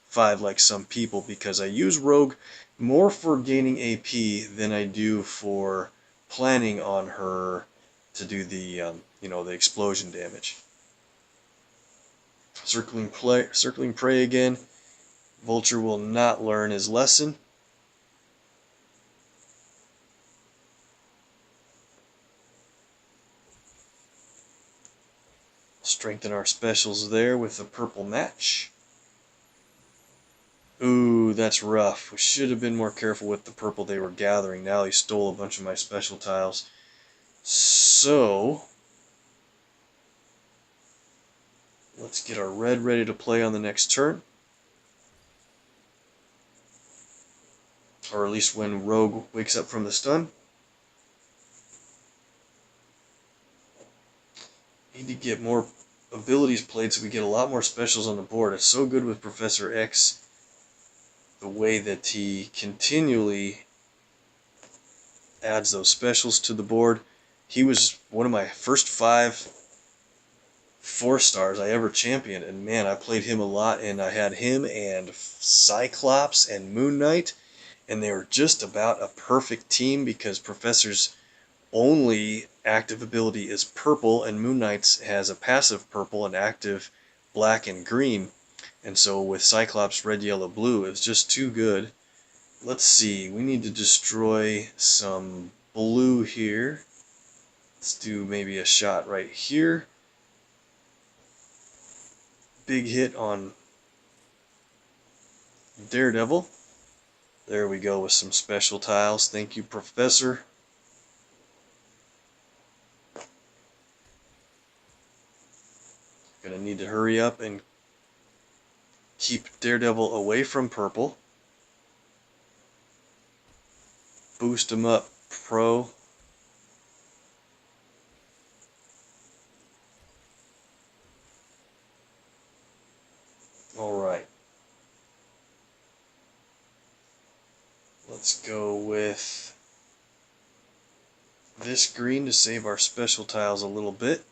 5 like some people, because I use Rogue more for gaining AP than I do for planning on her to do the the explosion damage. Circling prey again. Vulture will not learn his lesson. Strengthen our specials there with the purple match. Ooh, that's rough. We should have been more careful with the purple they were gathering. Now he stole a bunch of my special tiles. So, let's get our red ready to play on the next turn. Or at least when Rogue wakes up from the stun. Need to get more abilities played so we get a lot more specials on the board. It's so good with Professor X, the way that he continually adds those specials to the board. He was one of my first 5 4-stars I ever championed, and man, I played him a lot, and I had him and Cyclops and Moon Knight, and they were just about a perfect team, because Professor's only active ability is purple, and Moon Knight's has a passive purple and active black and green. And so with Cyclops red, yellow, blue, it's just too good. Let's see, we need to destroy some blue here. Let's do maybe a shot right here. Big hit on Daredevil. There we go with some special tiles. Thank you, Professor. Gonna need to hurry up and keep Daredevil away from purple. Boost him up, pro. Alright. Let's go with this green to save our special tiles a little bit.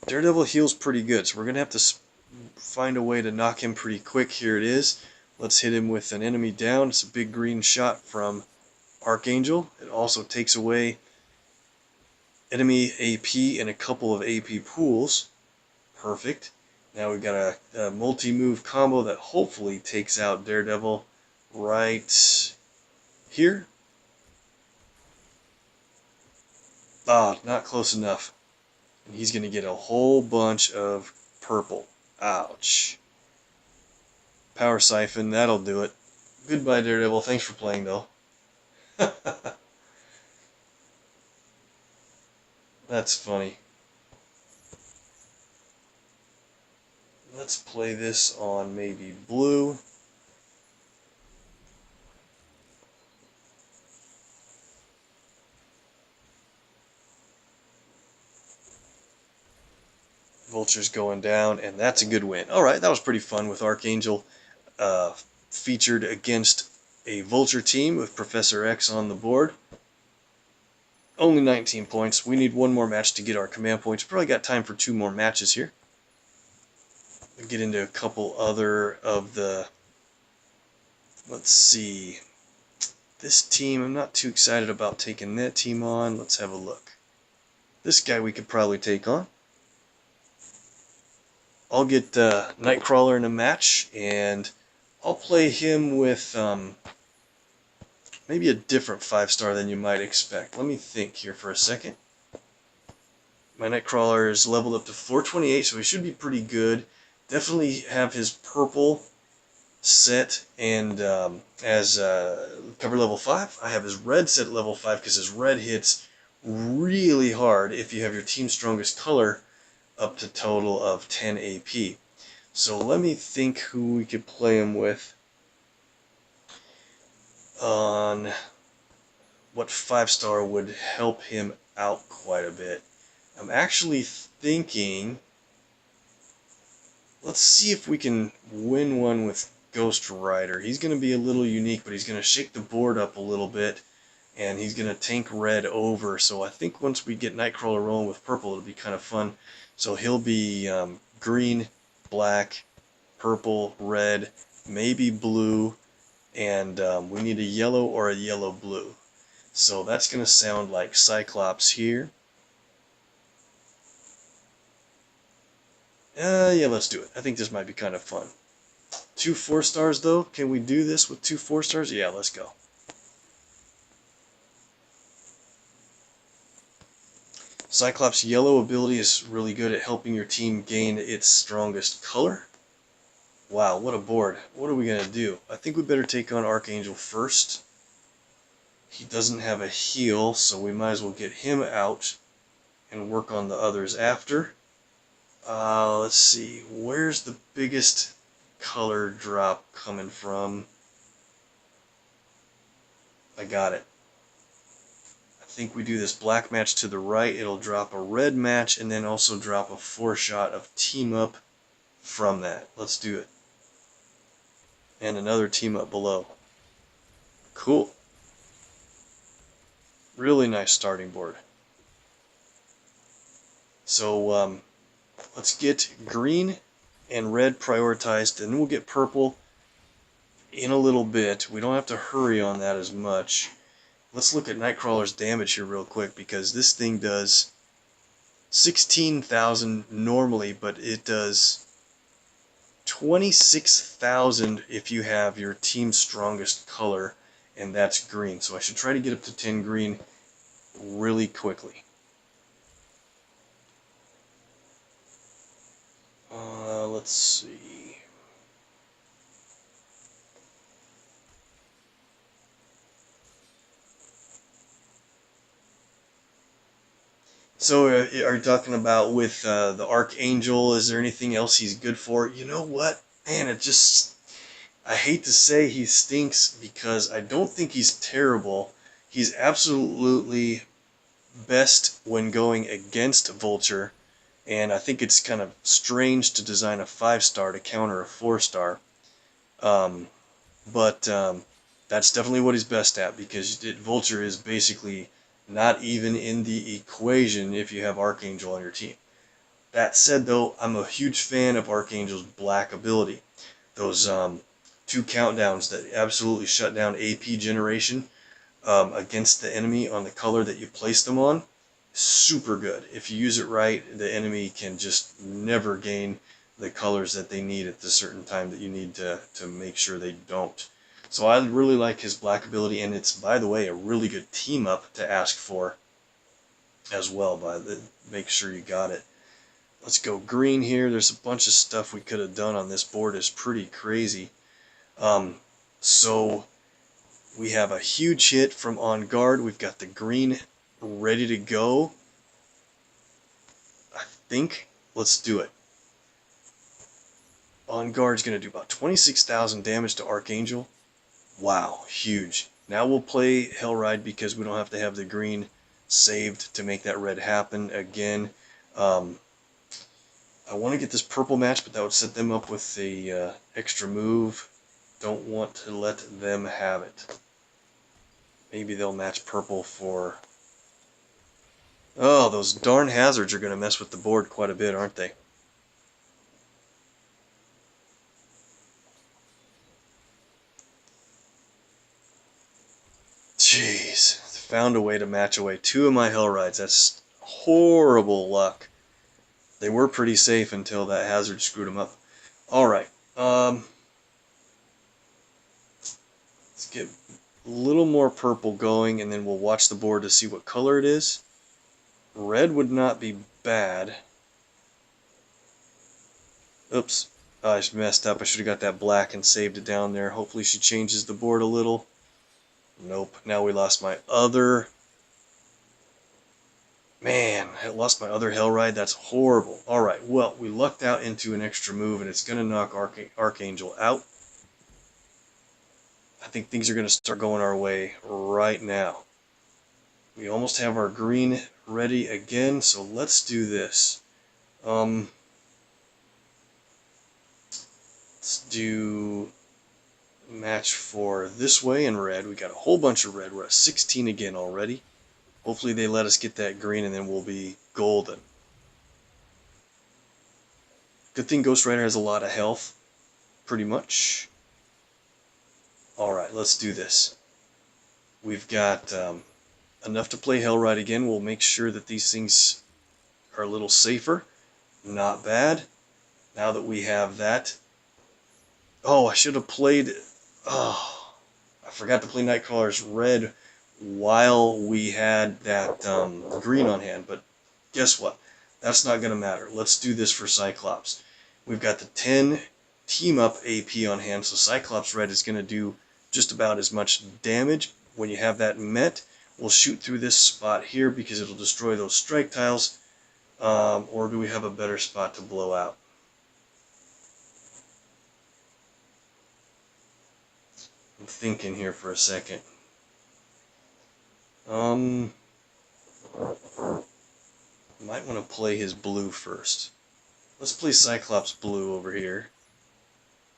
Daredevil heals pretty good, so we're going to have to find a way to knock him pretty quick. Here it is. Let's hit him with an enemy down. It's a big green shot from Archangel. It also takes away enemy AP and a couple of AP pools. Perfect. Now we've got a multi-move combo that hopefully takes out Daredevil right here. Ah, not close enough. And he's going to get a whole bunch of purple. Ouch. Power Siphon, that'll do it. Goodbye, Daredevil. Thanks for playing, though. That's funny. Let's play this on maybe blue. Vulture's going down, and that's a good win. Alright, that was pretty fun with Archangel featured against a Vulture team with Professor X on the board. Only 19 points. We need one more match to get our command points. Probably got time for 2 more matches here. We'll get into a couple other of the... Let's see. This team, I'm not too excited about taking that team on. Let's have a look. This guy we could probably take on. I'll get Nightcrawler in a match, and I'll play him with maybe a different 5-star than you might expect. Let me think here for a second. My Nightcrawler is leveled up to 428, so he should be pretty good. Definitely have his purple set and as cover level 5. I have his red set at level 5 because his red hits really hard if you have your team's strongest color up to total of 10 AP. So let me think who we could play him with on what 5-star would help him out quite a bit. I'm actually thinking, let's see if we can win one with Ghost Rider. He's going to be a little unique, but he's going to shake the board up a little bit, and he's going to tank red over. So I think once we get Nightcrawler rolling with purple, it'll be kind of fun. So he'll be green, black, purple, red, maybe blue, and we need a yellow or a yellow-blue. So that's going to sound like Cyclops here. Yeah, let's do it. I think this might be kind of fun. 2 4-stars though. Can we do this with 2 4-stars? Yeah, let's go. Cyclops' yellow ability is really good at helping your team gain its strongest color. Wow, what a board. What are we going to do? I think we better take on Archangel first. He doesn't have a heal, so we might as well get him out and work on the others after. Let's see. Where's the biggest color drop coming from? I got it. I think we do this black match to the right. It'll drop a red match and then also drop a 4-shot of team up from that. Let's do it. And another team up below. Cool. Really nice starting board. So let's get green and red prioritized, and then we'll get purple in a little bit. We don't have to hurry on that as much. Let's look at Nightcrawler's damage here real quick, because this thing does 16,000 normally, but it does 26,000 if you have your team's strongest color, and that's green. So I should try to get up to 10 green really quickly. Let's see. So are you talking about with the Archangel, is there anything else he's good for? You know what? Man, I hate to say he stinks because I don't think he's terrible. He's absolutely best when going against Vulture. And I think it's kind of strange to design a 5-star to counter a 4-star. But that's definitely what he's best at, because Vulture is basically not even in the equation if you have Archangel on your team. That said, though, I'm a huge fan of Archangel's black ability. Those 2 countdowns that absolutely shut down AP generation against the enemy on the color that you place them on. Super good. If you use it right, the enemy can just never gain the colors that they need at the certain time that you need to make sure they don't. So I really like his black ability, and it's, by the way, a really good team up to ask for as well. Make sure you got it. Let's go green here. There's a bunch of stuff we could have done on this board. It's pretty crazy. So we have a huge hit from On Guard. We've got the green ready to go. I think let's do it. On Guard's going to do about 26,000 damage to Archangel. Wow, huge. Now we'll play Hellride because we don't have to have the green saved to make that red happen again. I want to get this purple match, but that would set them up with the extra move. Don't want to let them have it. Maybe they'll match purple for... Oh, those darn hazards are going to mess with the board quite a bit, aren't they? Jeez. Found a way to match away 2 of my hell rides. That's horrible luck. They were pretty safe until that hazard screwed them up. Alright. Let's get a little more purple going, and then we'll watch the board to see what color it is. Red would not be bad. Oops. I messed up. I should have got that black and saved it down there. Hopefully she changes the board a little. Nope. Now we lost my other... Man, I lost my other hell ride. That's horrible. Alright, well, we lucked out into an extra move, and it's going to knock Archangel out. I think things are going to start going our way right now. We almost have our green ready again, so let's do this. Let's do match for this way in red. We got a whole bunch of red. We're at 16 again already. Hopefully they let us get that green, and then we'll be golden. Good thing Ghost Rider has a lot of health, pretty much. Alright, let's do this. We've got enough to play Hellride again. We'll make sure that these things are a little safer. Not bad. Now that we have that. Oh, I should have played... Oh, I forgot to play Nightcrawler's red while we had that green on hand. But guess what? That's not going to matter. Let's do this for Cyclops. We've got the 10 team-up AP on hand, so Cyclops red is going to do just about as much damage. When you have that met, we'll shoot through this spot here because it'll destroy those strike tiles. Or do we have a better spot to blow out? I'm thinking here for a second. Might want to play his blue first. Let's play Cyclops blue over here.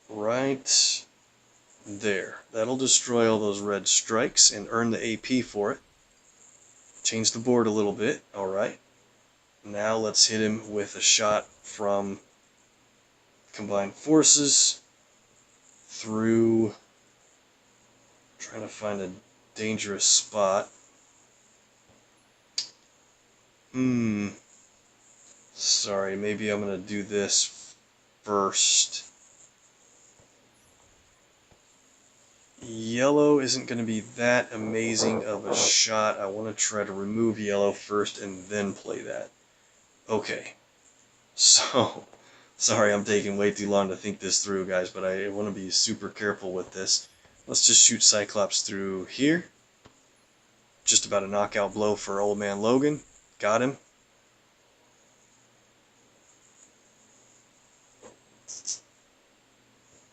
Right there. That'll destroy all those red strikes and earn the AP for it. Change the board a little bit. Alright. Now let's hit him with a shot from Combined Forces through... Trying to find a dangerous spot. Sorry, maybe I'm going to do this first. Yellow isn't going to be that amazing of a shot. I want to try to remove yellow first and then play that. Okay. So, sorry I'm taking way too long to think this through, guys, but I want to be super careful with this. Let's just shoot Cyclops through here. Just about a knockout blow for Old Man Logan. Got him.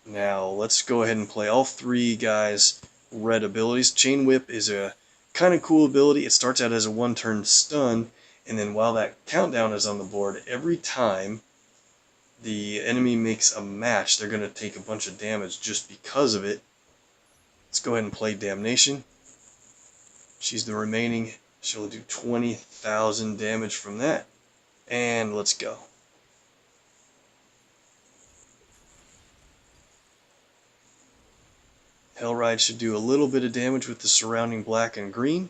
Now, let's go ahead and play all 3 guys' red abilities. Chain Whip is a kind of cool ability. It starts out as a 1-turn stun, and then while that countdown is on the board, every time the enemy makes a match, they're going to take a bunch of damage just because of it. Let's go ahead and play Damnation. She's the remaining. She'll do 20,000 damage from that. And let's go. Hellride should do a little bit of damage with the surrounding black and green.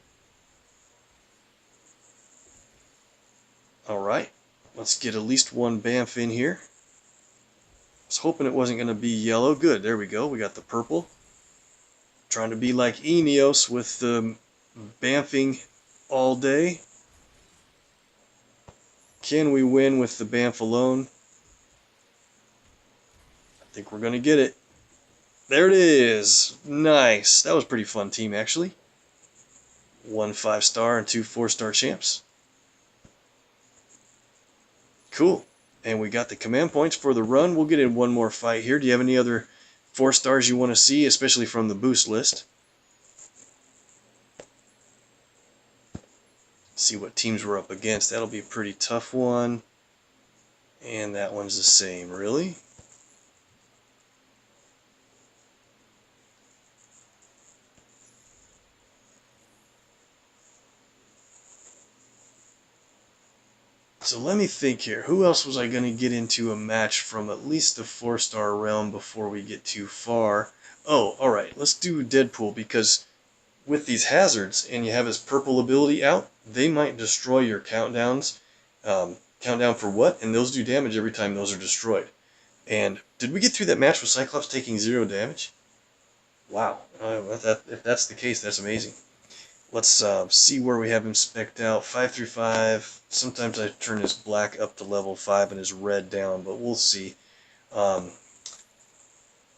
Alright, let's get at least one Bamf in here. I was hoping it wasn't going to be yellow. Good, there we go. We got the purple. Trying to be like Eneos with the Bamfing all day. Can we win with the Bamf alone? I think we're going to get it. There it is. Nice. That was a pretty fun team, actually. 1 5-star and 2 4-star champs. Cool. And we got the command points for the run. We'll get in one more fight here. Do you have any other 4-stars you want to see, especially from the boost list? See what teams we're up against. That'll be a pretty tough one. And that one's the same, really? So let me think here. Who else was I going to get into a match from at least the 4-star realm before we get too far? Oh, alright. Let's do Deadpool, because with these hazards, and you have his purple ability out, they might destroy your countdowns. Countdown for what? And those do damage every time those are destroyed. And did we get through that match with Cyclops taking 0 damage? Wow. If that's the case, that's amazing. Let's see where we have him spec'd out. 5 through 5. Sometimes I turn his black up to level 5 and his red down, but we'll see. I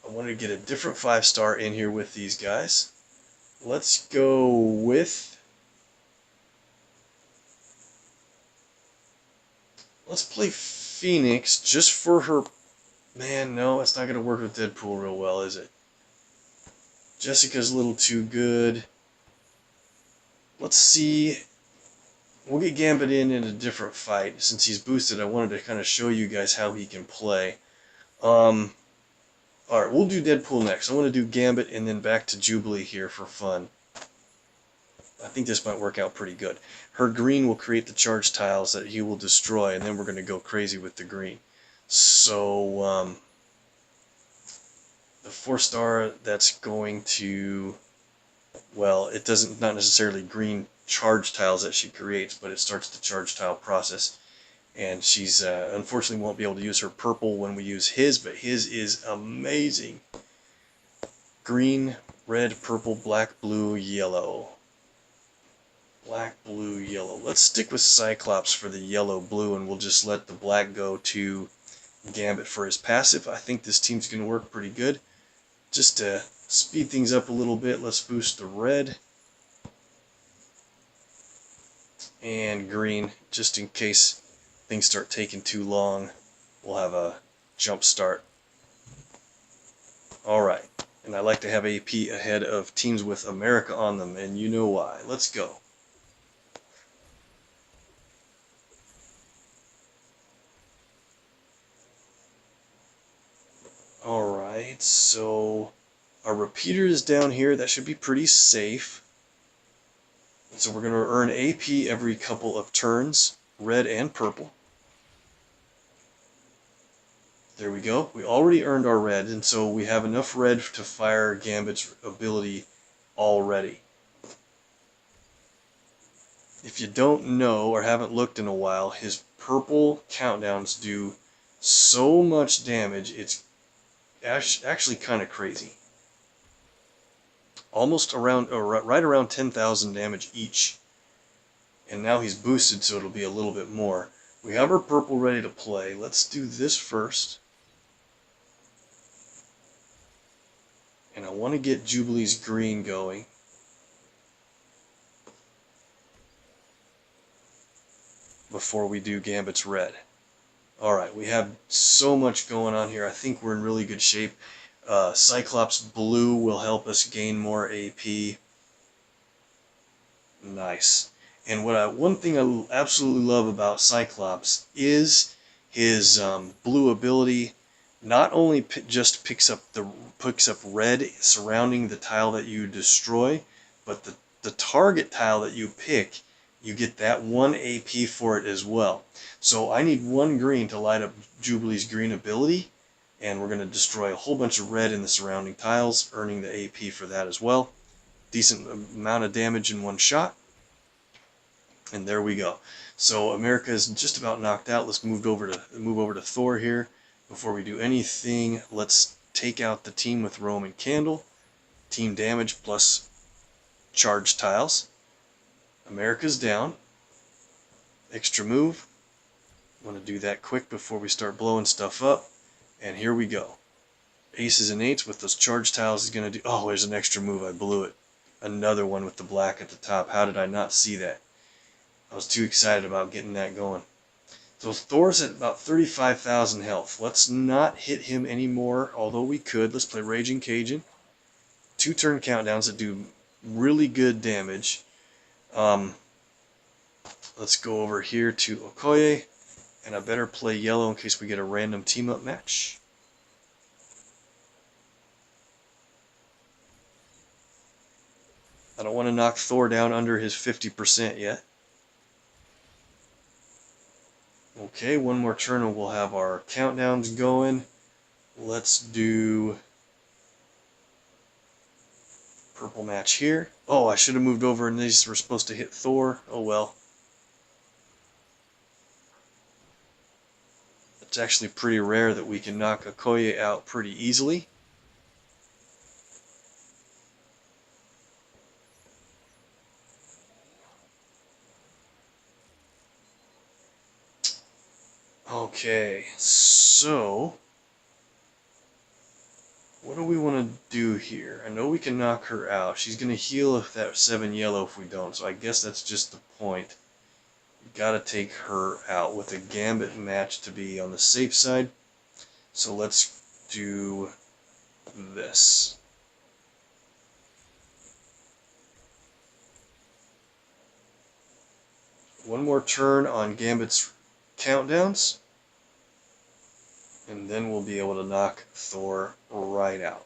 want to get a different 5-star in here with these guys. Let's go with... Let's play Phoenix just for her... Man, no, it's not going to work with Deadpool real well, is it? Jessica's a little too good. Let's see. We'll get Gambit in a different fight. Since he's boosted, I wanted to kind of show you guys how he can play. Alright, we'll do Deadpool next. I want to do Gambit and then back to Jubilee here for fun. I think this might work out pretty good. Her green will create the charge tiles that he will destroy, and then we're going to go crazy with the green. So, the 4-star that's going to... Well, it doesn't, not necessarily green charge tiles that she creates, but it starts the charge tile process. And she's unfortunately won't be able to use her purple when we use his, but his is amazing. Green, red, purple, black, blue, yellow. Black, blue, yellow. Let's stick with Cyclops for the yellow, blue, and we'll just let the black go to Gambit for his passive. I think this team's going to work pretty good. Just to speed things up a little bit, let's boost the red and green, just in case things start taking too long. We'll have a jump start. Alright, and I like to have AP ahead of teams with America on them, and you know why. Let's go. Alright, so our repeater is down here. That should be pretty safe. So we're going to earn AP every couple of turns, red and purple. There we go. We already earned our red, and so we have enough red to fire Gambit's ability already. If you don't know or haven't looked in a while, his purple countdowns do so much damage, it's actually kind of crazy. Almost around, or right around 10,000 damage each. And now he's boosted, so it'll be a little bit more. We have our purple ready to play. Let's do this first. And I want to get Jubilee's green going. Before we do Gambit's red. Alright, we have so much going on here. I think we're in really good shape. Cyclops blue will help us gain more AP. Nice. And one thing I absolutely love about Cyclops is his blue ability. Not only just picks up red surrounding the tile that you destroy, but the target tile that you pick, you get that 1 AP for it as well. So I need 1 green to light up Jubilee's green ability, and we're going to destroy a whole bunch of red in the surrounding tiles, earning the AP for that as well. Decent amount of damage in one shot. And there we go. So America is just about knocked out. Let's move over to Thor here. Before we do anything, let's take out the team with Roman Candle. Team damage plus charge tiles. America's down. Extra move. Want to do that quick before we start blowing stuff up. And here we go. Aces and eights with those charge tiles is going to do... Oh, there's an extra move. I blew it. Another one with the black at the top. How did I not see that? I was too excited about getting that going. So Thor's at about 35,000 health. Let's not hit him anymore, although we could. Let's play Raging Cajun. 2 turn countdowns that do really good damage. Let's go over here to Okoye And I better play yellow in case we get a random team-up match. I don't want to knock Thor down under his 50% yet. Okay, one more turn and we'll have our countdowns going. Let's do purple match here. Oh, I should have moved over and these were supposed to hit Thor. Oh well. It's actually pretty rare that we can knock Okoye out pretty easily. Okay, so what do we want to do here? I know we can knock her out. She's going to heal if that 7 yellow if we don't, so I guess that's just the point. We've got to take her out with a Gambit match to be on the safe side. So let's do this. One more turn on Gambit's countdowns, and then we'll be able to knock Thor right out.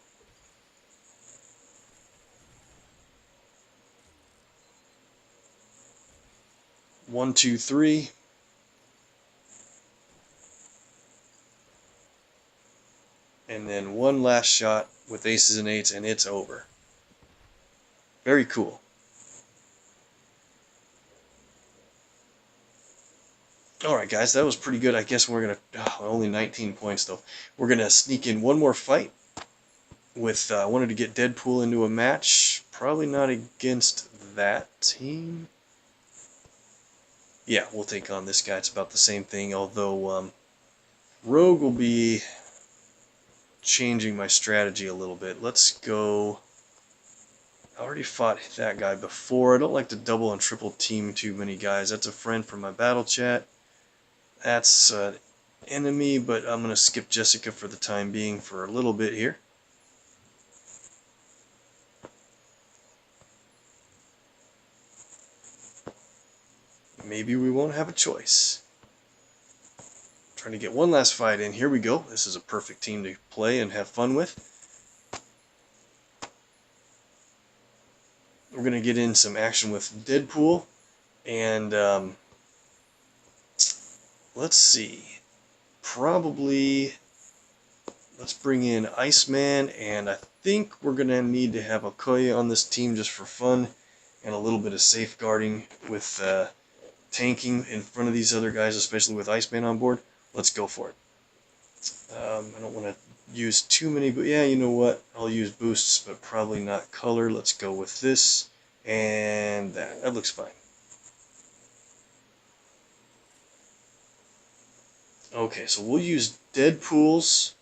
One, two, three. And then one last shot with aces and eights, and it's over. Very cool. Alright guys, that was pretty good. I guess we're going to, only 19 points though. We're going to sneak in one more fight with, I wanted to get Deadpool into a match. Probably not against that team. Yeah, we'll take on this guy. It's about the same thing, although Rogue will be changing my strategy a little bit. Let's go. I already fought that guy before. I don't like to double and triple team too many guys. That's a friend from my battle chat. That's an enemy, but I'm going to skip Jessica for the time being for a little bit here. Maybe we won't have a choice. Trying to get one last fight in. Here we go. This is a perfect team to play and have fun with. We're going to get in some action with Deadpool. And let's see. Probably let's bring in Iceman. And I think we're going to need to have Okoye on this team just for fun. And a little bit of safeguarding with tanking in front of these other guys, especially with Iceman on board. Let's go for it. I don't want to use too many, but yeah, you know what? I'll use boosts, but probably not color. Let's go with this and that. That looks fine. Okay, so we'll use Deadpool's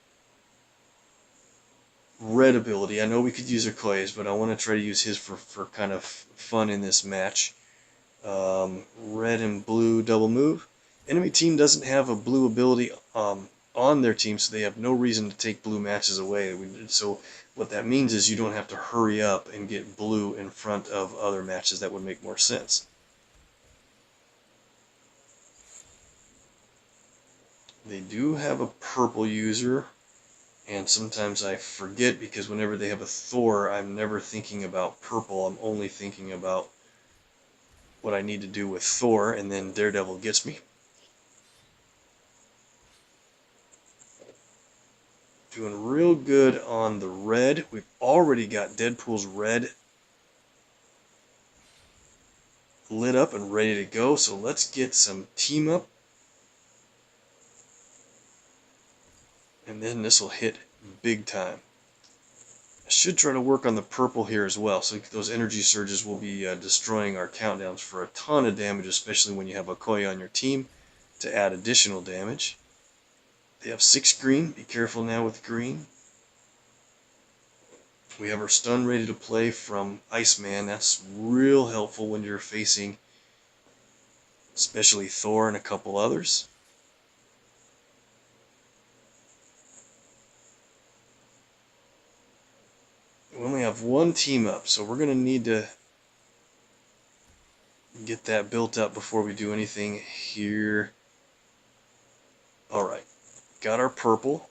red ability. I know we could use Okoye's, but I want to try to use his for kind of fun in this match. Red and blue double move. Enemy team doesn't have a blue ability on their team, so they have no reason to take blue matches away. So what that means is you don't have to hurry up and get blue in front of other matches. That would make more sense. They do have a purple user, and sometimes I forget because whenever they have a Thor, I'm never thinking about purple. I'm only thinking about what I need to do with Thor, and then Daredevil gets me. Doing real good on the red. We've already got Deadpool's red lit up and ready to go, so let's get some team up. And then this will hit big time. I should try to work on the purple here as well, so those energy surges will be destroying our countdowns for a ton of damage, especially when you have Okoye on your team to add additional damage. They have 6 green. Be careful now with green. We have our stun ready to play from Iceman. That's real helpful when you're facing especially Thor and a couple others. We only have one team up, so we're going to need to get that built up before we do anything here. Alright, got our purple.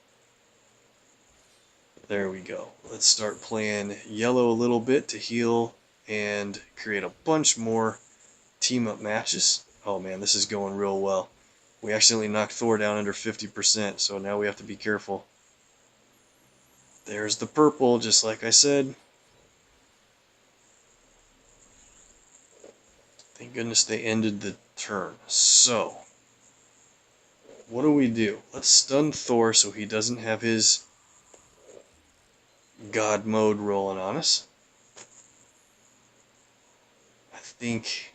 There we go. Let's start playing yellow a little bit to heal and create a bunch more team up matches. Oh man, this is going real well. We accidentally knocked Thor down under 50%, so now we have to be careful. There's the purple, just like I said. Thank goodness they ended the turn. So, what do? Let's stun Thor so he doesn't have his God mode rolling on us. I think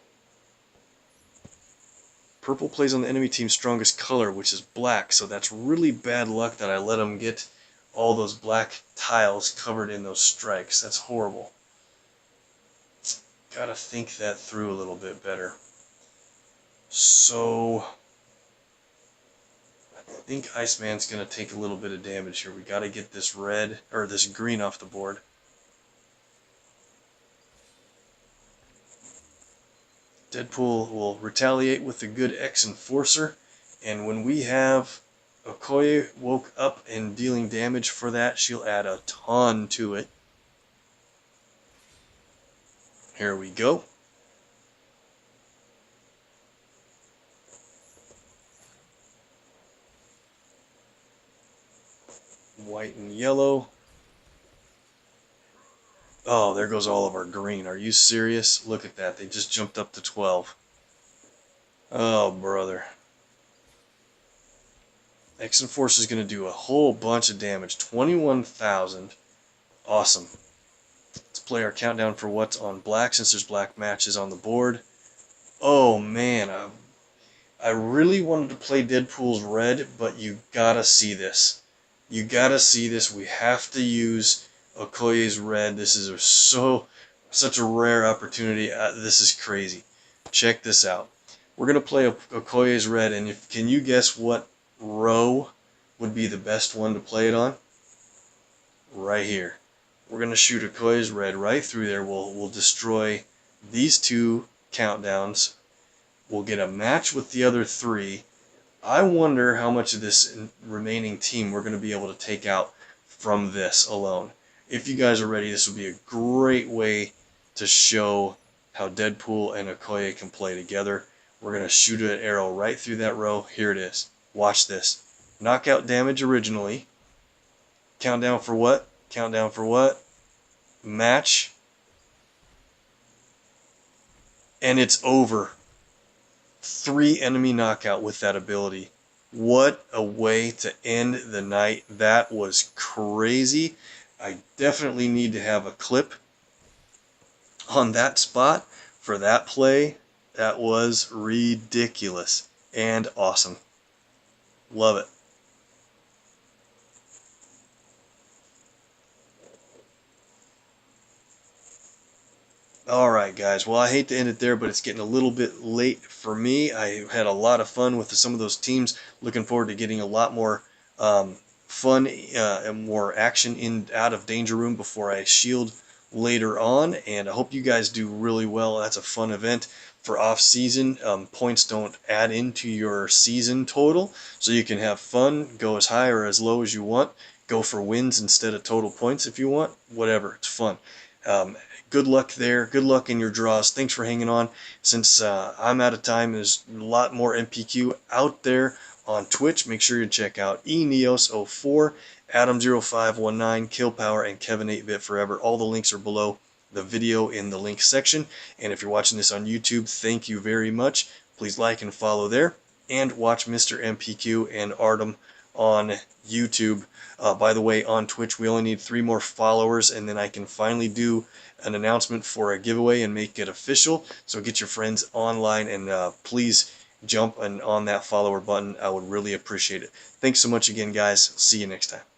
purple plays on the enemy team's strongest color, which is black, so that's really bad luck that I let him get all those black tiles covered in those strikes. That's horrible. Gotta think that through a little bit better. So, I think Iceman's gonna take a little bit of damage here. We gotta get this red, or this green off the board. Deadpool will retaliate with the good X Enforcer, and when we have Okoye woke up and dealing damage for that, she'll add a ton to it. Here we go. White and yellow. Oh, there goes all of our green. Are you serious? Look at that. They just jumped up to 12. Oh, brother. X Enforcer is going to do a whole bunch of damage. 21,000. Awesome. Let's play our countdown for what's on black, since there's black matches on the board. Oh, man. I really wanted to play Deadpool's red, but you gotta see this. You gotta see this. We have to use Okoye's red. This is such a rare opportunity. This is crazy. Check this out. We're gonna play Okoye's red, and can you guess what row would be the best one to play it on? Right here. We're gonna shoot Okoye's red right through there. We'll destroy these two countdowns. We'll get a match with the other three. I wonder how much of this remaining team we're going to be able to take out from this alone. If you guys are ready, this would be a great way to show how Deadpool and Okoye can play together. We're going to shoot an arrow right through that row. Here it is. Watch this. Knockout damage originally. Countdown for what? Countdown for what? Match. And it's over. 3 enemy knockout with that ability. What a way to end the night. That was crazy. I definitely need to have a clip on that spot for that play. That was ridiculous and awesome. Love it. Alright guys, well I hate to end it there, but it's getting a little bit late for me. I had a lot of fun with some of those teams. Looking forward to getting a lot more fun and more action out of Danger Room before I shield later on. And I hope you guys do really well. That's a fun event for off-season. Points don't add into your season total, so you can have fun, go as high or as low as you want. Go for wins instead of total points if you want. Whatever, it's fun. Good luck there. Good luck in your draws. Thanks for hanging on. Since I'm out of time, there's a lot more MPQ out there on Twitch. Make sure you check out eneos04, Adam0519, Killpower, and Kevin8bit Forever. All the links are below the video in the link section. And if you're watching this on YouTube, thank you very much. Please like and follow there. And watch Mr. MPQ and Artem on YouTube. By the way, on Twitch, we only need 3 more followers, and then I can finally do an announcement for a giveaway and make it official. So get your friends online, and please jump on that follower button. I would really appreciate it. Thanks so much again, guys. See you next time.